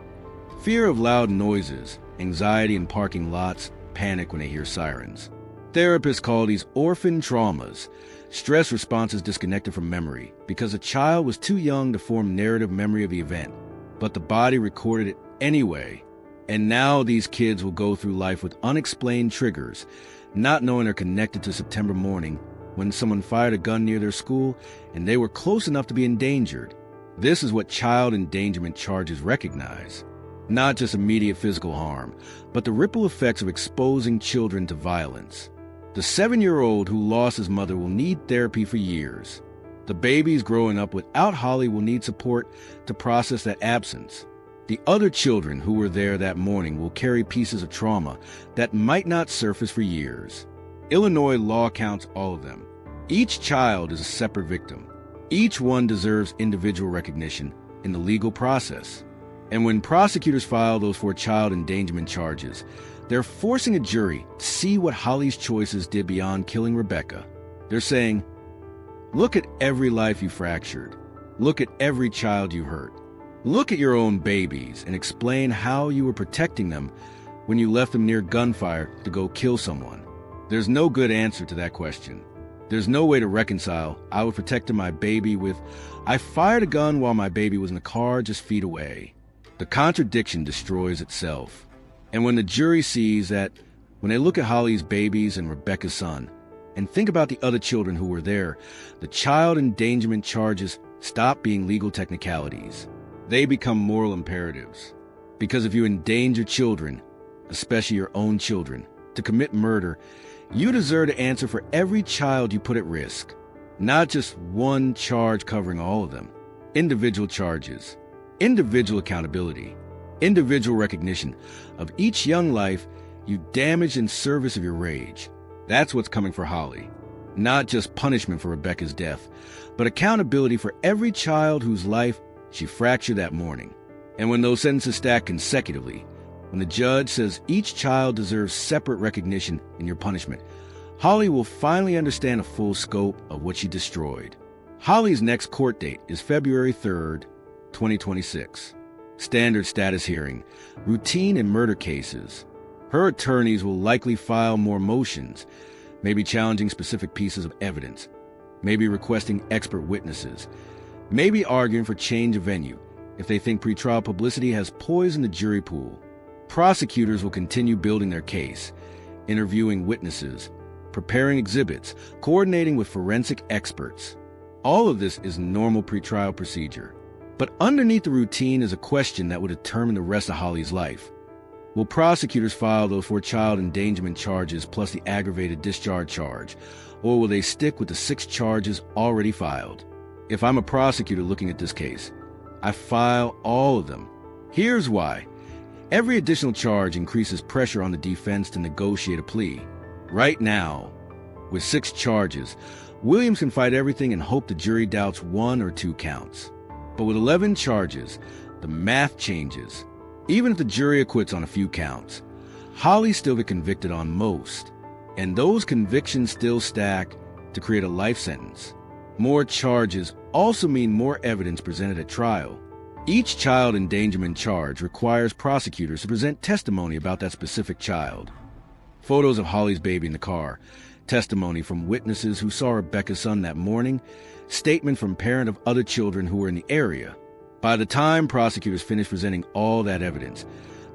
Fear of loud noises, anxiety in parking lots, panic when they hear sirens. Therapists call these orphan traumas, stress responses disconnected from memory, because a child was too young to form narrative memory of the event, but the body recorded it anyway. And now these kids will go through life with unexplained triggers, not knowing they're connected to September morning when someone fired a gun near their school and they were close enough to be endangered. This is what child endangerment charges recognize. Not just immediate physical harm, but the ripple effects of exposing children to violence. The 7-year-old who lost his mother will need therapy for years. The babies growing up without Holly will need support to process that absence. The other children who were there that morning will carry pieces of trauma that might not surface for years. Illinois law counts all of them. Each child is a separate victim. Each one deserves individual recognition in the legal process. And when prosecutors file those 4 child endangerment charges, they're forcing a jury to see what Holly's choices did beyond killing Rebecca. They're saying, look at every life you fractured. Look at every child you hurt. Look at your own babies and explain how you were protecting them when you left them near gunfire to go kill someone. There's no good answer to that question. There's no way to reconcile I was protecting my baby with I fired a gun while my baby was in the car just feet away. The contradiction destroys itself. And when the jury sees that, when they look at Holly's babies and Rebecca's son, and think about the other children who were there, the child endangerment charges stop being legal technicalities. They become moral imperatives. Because if you endanger children, especially your own children, to commit murder, you deserve to answer for every child you put at risk, not just one charge covering all of them. individual charges, individual accountability, individual recognition of each young life you damaged in service of your rage. That's what's coming for Holly. Not just punishment for Rebecca's death, but accountability for every child whose life she fractured that morning. And when those sentences stack consecutively, when the judge says each child deserves separate recognition in your punishment, Holly will finally understand the full scope of what she destroyed. Holly's next court date is February 3rd, 2026. Standard status hearing, routine in murder cases. Her attorneys will likely file more motions, maybe challenging specific pieces of evidence, maybe requesting expert witnesses, maybe arguing for change of venue if they think pretrial publicity has poisoned the jury pool. Prosecutors will continue building their case, interviewing witnesses, preparing exhibits, coordinating with forensic experts. All of this is normal pretrial procedure. But underneath the routine is a question that will determine the rest of Holly's life. Will prosecutors file those 4 child endangerment charges plus the aggravated discharge charge, or will they stick with the 6 charges already filed? If I'm a prosecutor looking at this case, I file all of them. Here's why. Every additional charge increases pressure on the defense to negotiate a plea. Right now, with 6 charges, Williams can fight everything and hope the jury doubts 1 or 2 counts. But with 11 charges, the math changes. Even if the jury acquits on a few counts, Holly still get convicted on most, and those convictions still stack to create a life sentence. More charges also mean more evidence presented at trial. Each child endangerment charge requires prosecutors to present testimony about that specific child. Photos of Holly's baby in the car, testimony from witnesses who saw Rebecca's son that morning, statement from parent of other children who were in the area. By the time prosecutors finish presenting all that evidence,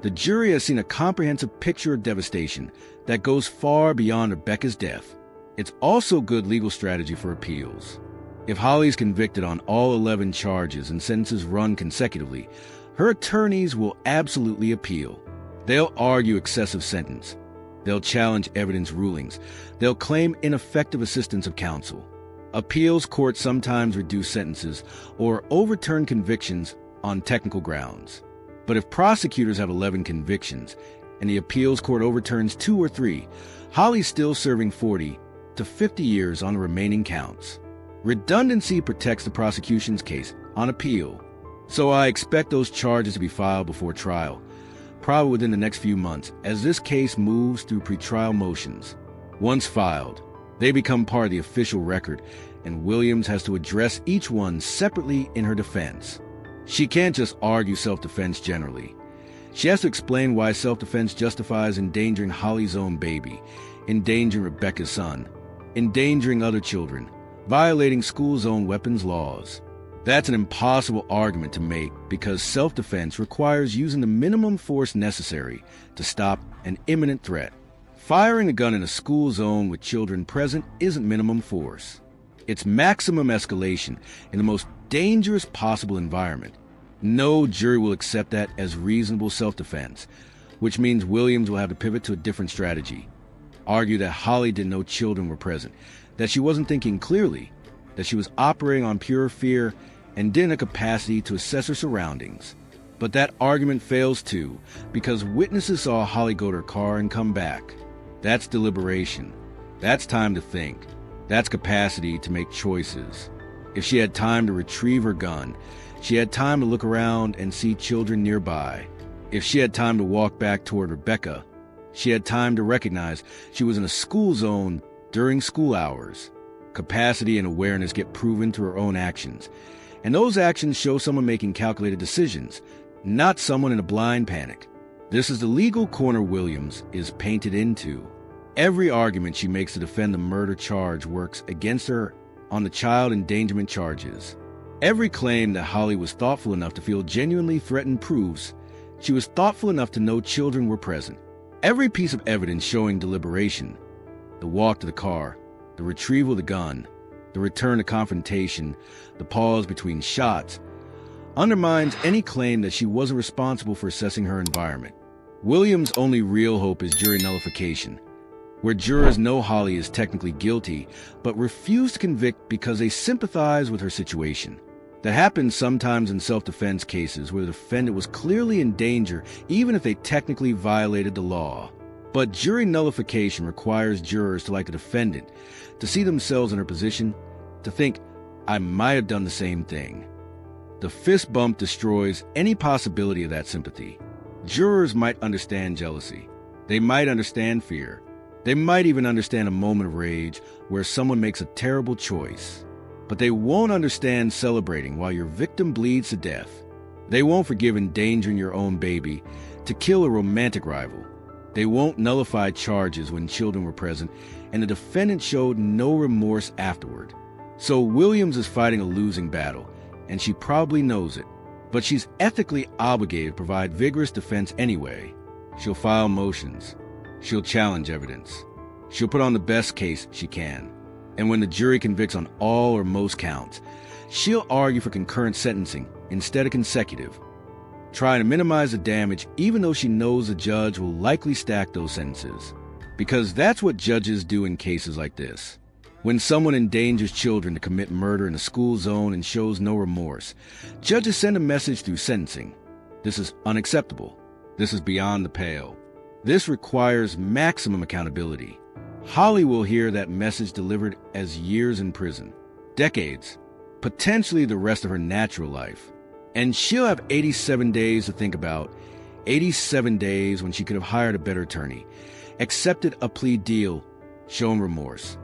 the jury has seen a comprehensive picture of devastation that goes far beyond Rebecca's death. It's also good legal strategy for appeals. If Holly's convicted on all 11 charges and sentences run consecutively, her attorneys will absolutely appeal. They'll argue excessive sentence. They'll challenge evidence rulings. They'll claim ineffective assistance of counsel. Appeals courts sometimes reduce sentences or overturn convictions on technical grounds. But if prosecutors have 11 convictions and the appeals court overturns 2 or 3, Holly's still serving 40 to 50 years on the remaining counts. Redundancy protects the prosecution's case on appeal. So I expect those charges to be filed before trial, probably within the next few months, as this case moves through pretrial motions. Once filed, they become part of the official record, and Williams has to address each one separately in her defense. She can't just argue self-defense generally. She has to explain why self-defense justifies endangering Holly's own baby, endangering Rebecca's son, endangering other children, violating school zone weapons laws. That's an impossible argument to make because self-defense requires using the minimum force necessary to stop an imminent threat. Firing a gun in a school zone with children present isn't minimum force. It's maximum escalation in the most dangerous possible environment. No jury will accept that as reasonable self-defense, which means Williams will have to pivot to a different strategy. Argue that Holly didn't know children were present, that she wasn't thinking clearly, that she was operating on pure fear and didn't have capacity to assess her surroundings. But that argument fails too, because witnesses saw Holly go to her car and come back. That's deliberation. That's time to think. That's capacity to make choices. If she had time to retrieve her gun, she had time to look around and see children nearby. If she had time to walk back toward Rebecca, she had time to recognize she was in a school zone during school hours. Capacity and awareness get proven through her own actions, and those actions show someone making calculated decisions, not someone in a blind panic. This is the legal corner Williams is painted into. Every argument she makes to defend the murder charge works against her on the child endangerment charges. Every claim that Holly was thoughtful enough to feel genuinely threatened proves she was thoughtful enough to know children were present. Every piece of evidence showing deliberation, the walk to the car, the retrieval of the gun, the return to confrontation, the pause between shots, undermines any claim that she wasn't responsible for assessing her environment. Williams' only real hope is jury nullification, where jurors know Holly is technically guilty, but refuse to convict because they sympathize with her situation. That happens sometimes in self-defense cases where the defendant was clearly in danger even if they technically violated the law. But jury nullification requires jurors to like the defendant, to see themselves in her position, to think, I might have done the same thing. The fist bump destroys any possibility of that sympathy. Jurors might understand jealousy. They might understand fear. They might even understand a moment of rage where someone makes a terrible choice. But they won't understand celebrating while your victim bleeds to death. They won't forgive endangering your own baby to kill a romantic rival. They won't nullify charges when children were present and the defendant showed no remorse afterward. So Williams is fighting a losing battle, and she probably knows it. But she's ethically obligated to provide vigorous defense anyway. She'll file motions. She'll challenge evidence. She'll put on the best case she can. And when the jury convicts on all or most counts, she'll argue for concurrent sentencing instead of consecutive, trying to minimize the damage even though she knows the judge will likely stack those sentences. Because that's what judges do in cases like this. When someone endangers children to commit murder in a school zone and shows no remorse, judges send a message through sentencing. This is unacceptable. This is beyond the pale. This requires maximum accountability. Holly will hear that message delivered as years in prison, decades, potentially the rest of her natural life. And she'll have 87 days to think about, 87 days when she could have hired a better attorney, accepted a plea deal, shown remorse,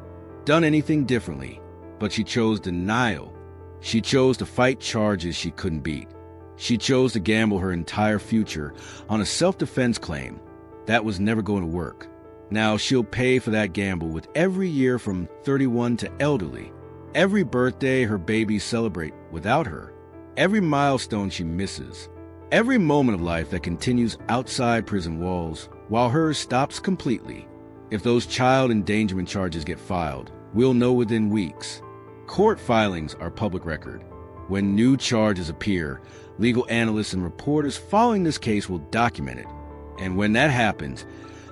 done anything differently. But she chose denial. She chose to fight charges she couldn't beat. She chose to gamble her entire future on a self-defense claim that was never going to work. Now she'll pay for that gamble with every year from 31 to elderly, every birthday her babies celebrate without her, every milestone she misses, every moment of life that continues outside prison walls while hers stops completely. If those child endangerment charges get filed, we'll know within weeks. Court filings are public record. When new charges appear, legal analysts and reporters following this case will document it. And when that happens,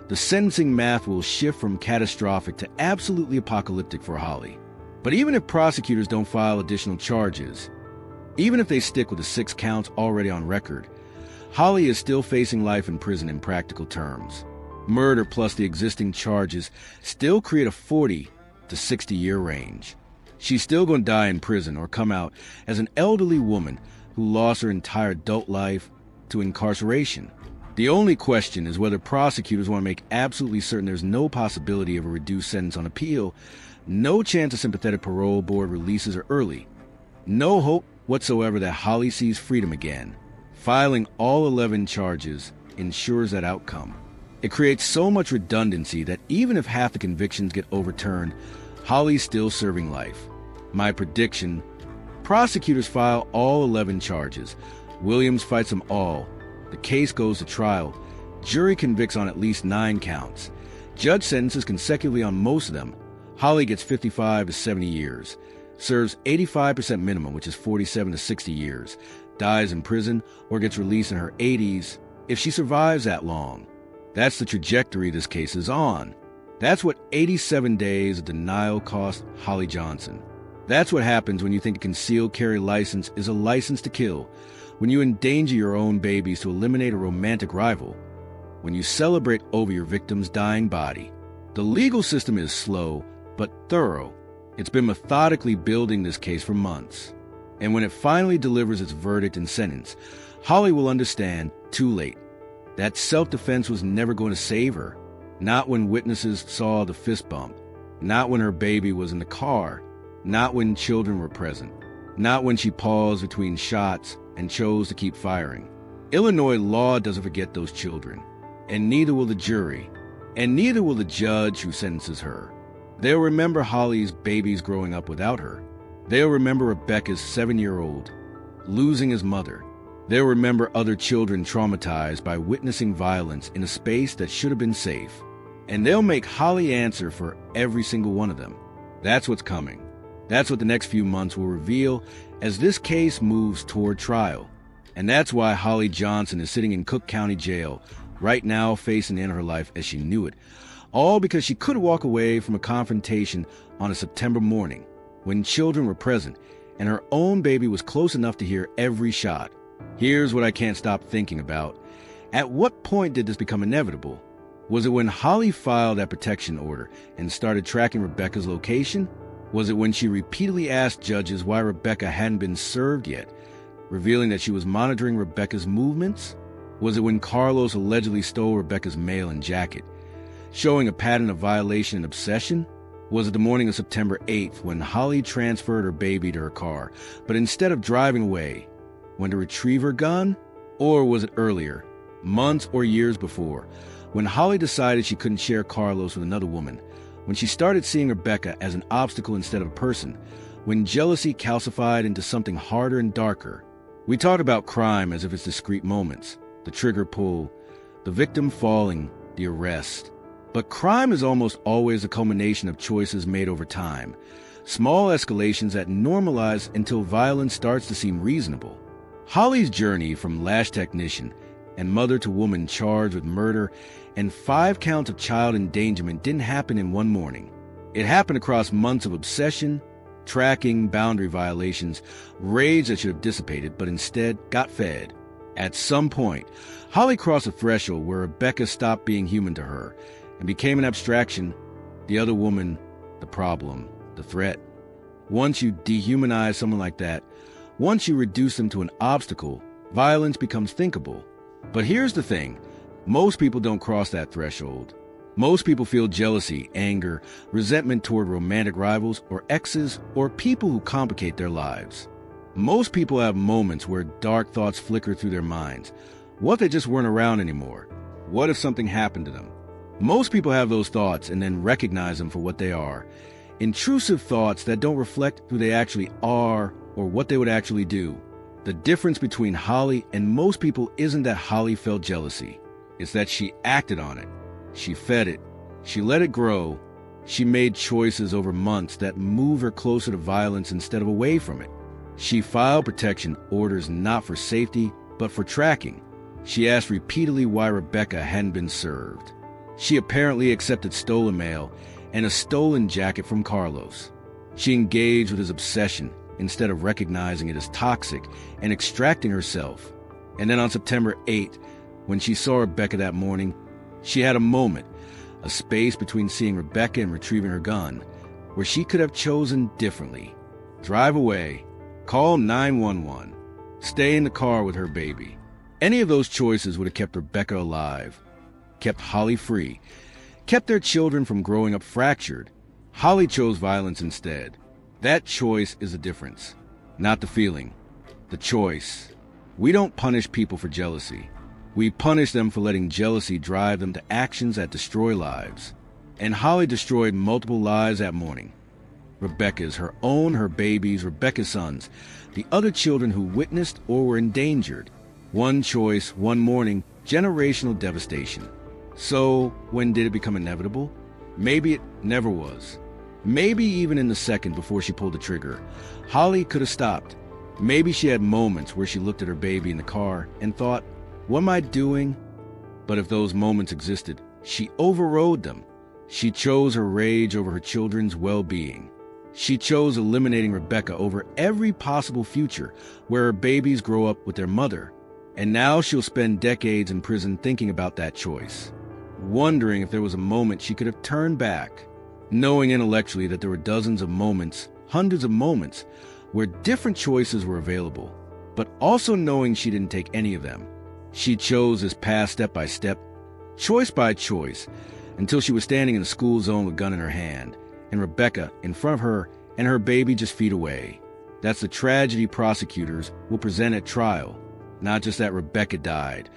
the sentencing math will shift from catastrophic to absolutely apocalyptic for Holly. But even if prosecutors don't file additional charges, even if they stick with the 6 counts already on record, Holly is still facing life in prison in practical terms. Murder plus the existing charges still create a 40 to 60-year range. She's still going to die in prison or come out as an elderly woman who lost her entire adult life to incarceration. The only question is whether prosecutors want to make absolutely certain there's no possibility of a reduced sentence on appeal, no chance a sympathetic parole board releases her early, no hope whatsoever that Holly sees freedom again. Filing all 11 charges ensures that outcome. It creates so much redundancy that even if half the convictions get overturned, Holly's still serving life. My prediction: prosecutors file all 11 charges. Williams fights them all. The case goes to trial. Jury convicts on at least 9 counts. Judge sentences consecutively on most of them. Holly gets 55 to 70 years. Serves 85% minimum, which is 47 to 60 years. Dies in prison or gets released in her 80s if she survives that long. That's the trajectory this case is on. That's what 87 days of denial cost Holly Johnson. That's what happens when you think a concealed carry license is a license to kill, when you endanger your own babies to eliminate a romantic rival, when you celebrate over your victim's dying body. The legal system is slow, but thorough. It's been methodically building this case for months. And when it finally delivers its verdict and sentence, Holly will understand, too late, that self-defense was never going to save her. Not when witnesses saw the fist bump. Not when her baby was in the car. Not when children were present. Not when she paused between shots and chose to keep firing. Illinois law doesn't forget those children, and neither will the jury, and neither will the judge who sentences her. They'll remember Holly's babies growing up without her. They'll remember Rebecca's 7-year-old losing his mother. They'll remember other children traumatized by witnessing violence in a space that should have been safe. And they'll make Holly answer for every single one of them. That's what's coming. That's what the next few months will reveal as this case moves toward trial. And that's why Holly Johnson is sitting in Cook County Jail right now, facing the end of her life as she knew it. All because she couldn't walk away from a confrontation on a September morning when children were present and her own baby was close enough to hear every shot. Here's what I can't stop thinking about. At what point did this become inevitable? Was it when Holly filed that protection order and started tracking Rebecca's location? Was it when she repeatedly asked judges why Rebecca hadn't been served yet, revealing that she was monitoring Rebecca's movements? Was it when Carlos allegedly stole Rebecca's mail and jacket, showing a pattern of violation and obsession? Was it the morning of September 8th when Holly transferred her baby to her car, but instead of driving away, went to retrieve her gun? Or was it earlier, months or years before, when Holly decided she couldn't share Carlos with another woman, when she started seeing Rebecca as an obstacle instead of a person, when jealousy calcified into something harder and darker? We talk about crime as if it's discrete moments, the trigger pull, the victim falling, the arrest. But crime is almost always a culmination of choices made over time, small escalations that normalize until violence starts to seem reasonable. Holly's journey from lash technician and mother to woman charged with murder and 5 counts of child endangerment didn't happen in one morning. It happened across months of obsession, tracking, boundary violations, rage that should have dissipated but instead got fed. At some point, Holly crossed a threshold where Rebecca stopped being human to her and became an abstraction, the other woman, the problem, the threat. Once you dehumanize someone like that, once you reduce them to an obstacle, violence becomes thinkable. But here's the thing, most people don't cross that threshold. Most people feel jealousy, anger, resentment toward romantic rivals or exes or people who complicate their lives. Most people have moments where dark thoughts flicker through their minds. What if they just weren't around anymore? What if something happened to them? Most people have those thoughts and then recognize them for what they are. Intrusive thoughts that don't reflect who they actually are or what they would actually do. The difference between Holly and most people isn't that Holly felt jealousy. It's that she acted on it. She fed it. She let it grow. She made choices over months that moved her closer to violence instead of away from it. She filed protection orders not for safety, but for tracking. She asked repeatedly why Rebecca hadn't been served. She apparently accepted stolen mail and a stolen jacket from Carlos. She engaged with his obsession instead of recognizing it as toxic and extracting herself. And then on September 8th, when she saw Rebecca that morning, she had a moment, a space between seeing Rebecca and retrieving her gun, where she could have chosen differently. Drive away, call 911, stay in the car with her baby. Any of those choices would have kept Rebecca alive, kept Holly free, kept their children from growing up fractured. Holly chose violence instead. That choice is the difference, not the feeling, the choice. We don't punish people for jealousy. We punish them for letting jealousy drive them to actions that destroy lives. And Holly destroyed multiple lives that morning. Rebecca's, her own, her baby's, Rebecca's sons, the other children who witnessed or were endangered. One choice, one morning, generational devastation. So, when did it become inevitable? Maybe it never was. Maybe even in the second before she pulled the trigger, Holly could have stopped. Maybe she had moments where she looked at her baby in the car and thought, what am I doing? But if those moments existed, she overrode them. She chose her rage over her children's well-being. She chose eliminating Rebecca over every possible future where her babies grow up with their mother. And now she'll spend decades in prison thinking about that choice, wondering if there was a moment she could have turned back, knowing intellectually that there were dozens of moments, hundreds of moments, where different choices were available, but also knowing she didn't take any of them. She chose this path step by step, choice by choice, until she was standing in the school zone with a gun in her hand, and Rebecca in front of her and her baby just feet away. That's the tragedy prosecutors will present at trial. Not just that Rebecca died,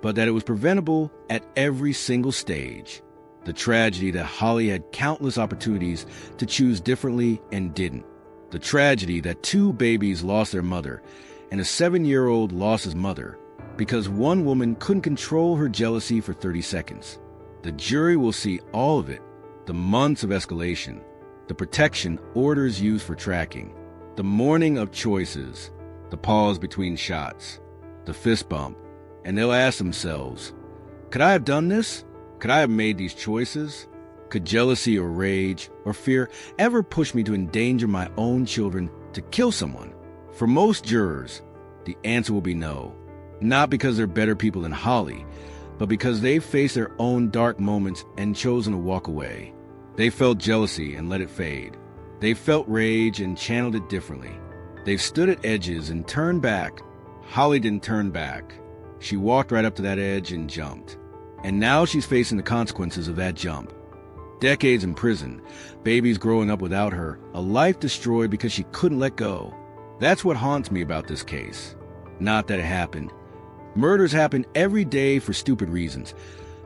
but that it was preventable at every single stage. The tragedy that Holly had countless opportunities to choose differently and didn't. The tragedy that 2 babies lost their mother and a 7-year-old lost his mother because one woman couldn't control her jealousy for 30 seconds. The jury will see all of it. The months of escalation, the protection orders used for tracking, the morning of choices, the pause between shots, the fist bump, and they'll ask themselves, could I have done this? Could I have made these choices? Could jealousy or rage or fear ever push me to endanger my own children to kill someone? For most jurors, the answer will be no. Not because they're better people than Holly, but because they've faced their own dark moments and chosen to walk away. They felt jealousy and let it fade. They felt rage and channeled it differently. They've stood at edges and turned back. Holly didn't turn back. She walked right up to that edge and jumped. And now she's facing the consequences of that jump. Decades in prison, babies growing up without her, a life destroyed because she couldn't let go. That's what haunts me about this case. Not that it happened. Murders happen every day for stupid reasons.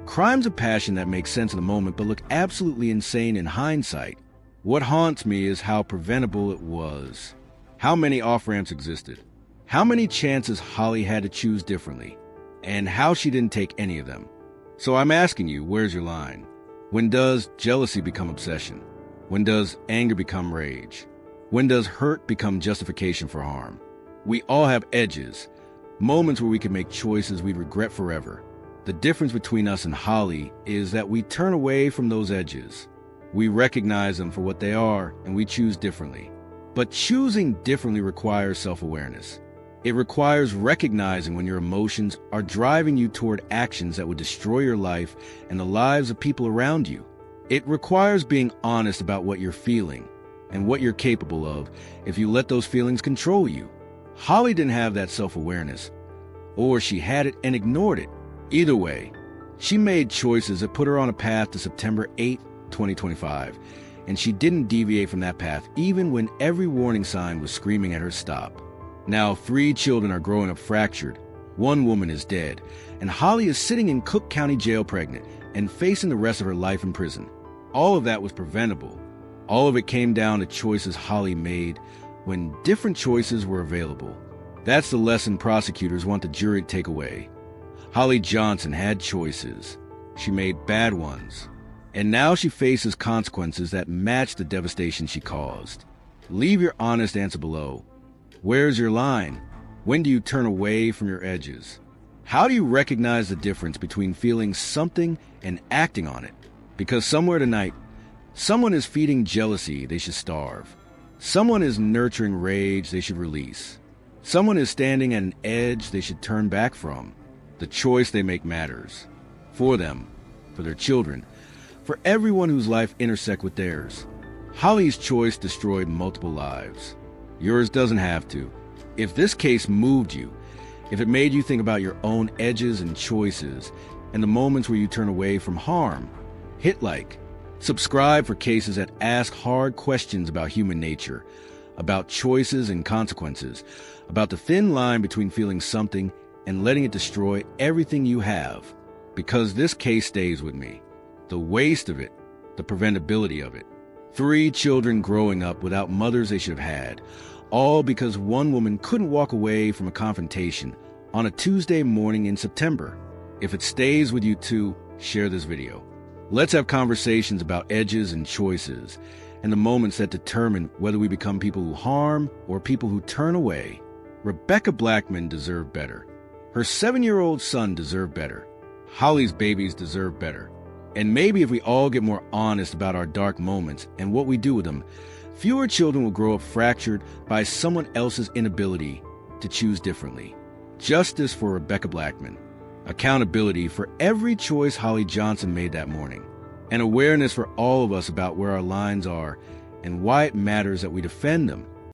Crimes of passion that make sense in the moment but look absolutely insane in hindsight. What haunts me is how preventable it was. How many off-ramps existed. How many chances Holly had to choose differently. And how she didn't take any of them. So I'm asking you, where's your line? When does jealousy become obsession? When does anger become rage? When does hurt become justification for harm? We all have edges. Moments where we can make choices we'd regret forever. The difference between us and Holly is that we turn away from those edges. We recognize them for what they are, and we choose differently. But choosing differently requires self-awareness. It requires recognizing when your emotions are driving you toward actions that would destroy your life and the lives of people around you. It requires being honest about what you're feeling and what you're capable of if you let those feelings control you. Holly didn't have that self-awareness, or she had it and ignored it. Either way, she made choices that put her on a path to September 8, 2025, and she didn't deviate from that path even when every warning sign was screaming at her stop. Now 3 children are growing up fractured, 1 woman is dead, and Holly is sitting in Cook County Jail pregnant and facing the rest of her life in prison. All of that was preventable. All of it came down to choices Holly made when different choices were available. That's the lesson prosecutors want the jury to take away. Holly Johnson had choices. She made bad ones. And now she faces consequences that match the devastation she caused. Leave your honest answer below. Where's your line? When do you turn away from your edges? How do you recognize the difference between feeling something and acting on it? Because somewhere tonight, someone is feeding jealousy they should starve. Someone is nurturing rage they should release. Someone is standing at an edge they should turn back from. The choice they make matters. For them, for their children, for everyone whose life intersects with theirs. Holly's choice destroyed multiple lives. Yours doesn't have to. If this case moved you, if it made you think about your own edges and choices, and the moments where you turn away from harm, hit like. Subscribe for cases that ask hard questions about human nature, about choices and consequences, about the thin line between feeling something and letting it destroy everything you have. Because this case stays with me. The waste of it, the preventability of it. 3 children growing up without mothers they should have had, all because one woman couldn't walk away from a confrontation on a Tuesday morning in September. If it stays with you too, share this video. Let's have conversations about edges and choices, and the moments that determine whether we become people who harm or people who turn away. Rebecca Blackman deserved better. Her 7-year-old son deserved better. Holly's babies deserve better. And maybe if we all get more honest about our dark moments and what we do with them, fewer children will grow up fractured by someone else's inability to choose differently. Justice for Rebecca Blackman. Accountability for every choice Holly Johnson made that morning. And awareness for all of us about where our lines are and why it matters that we defend them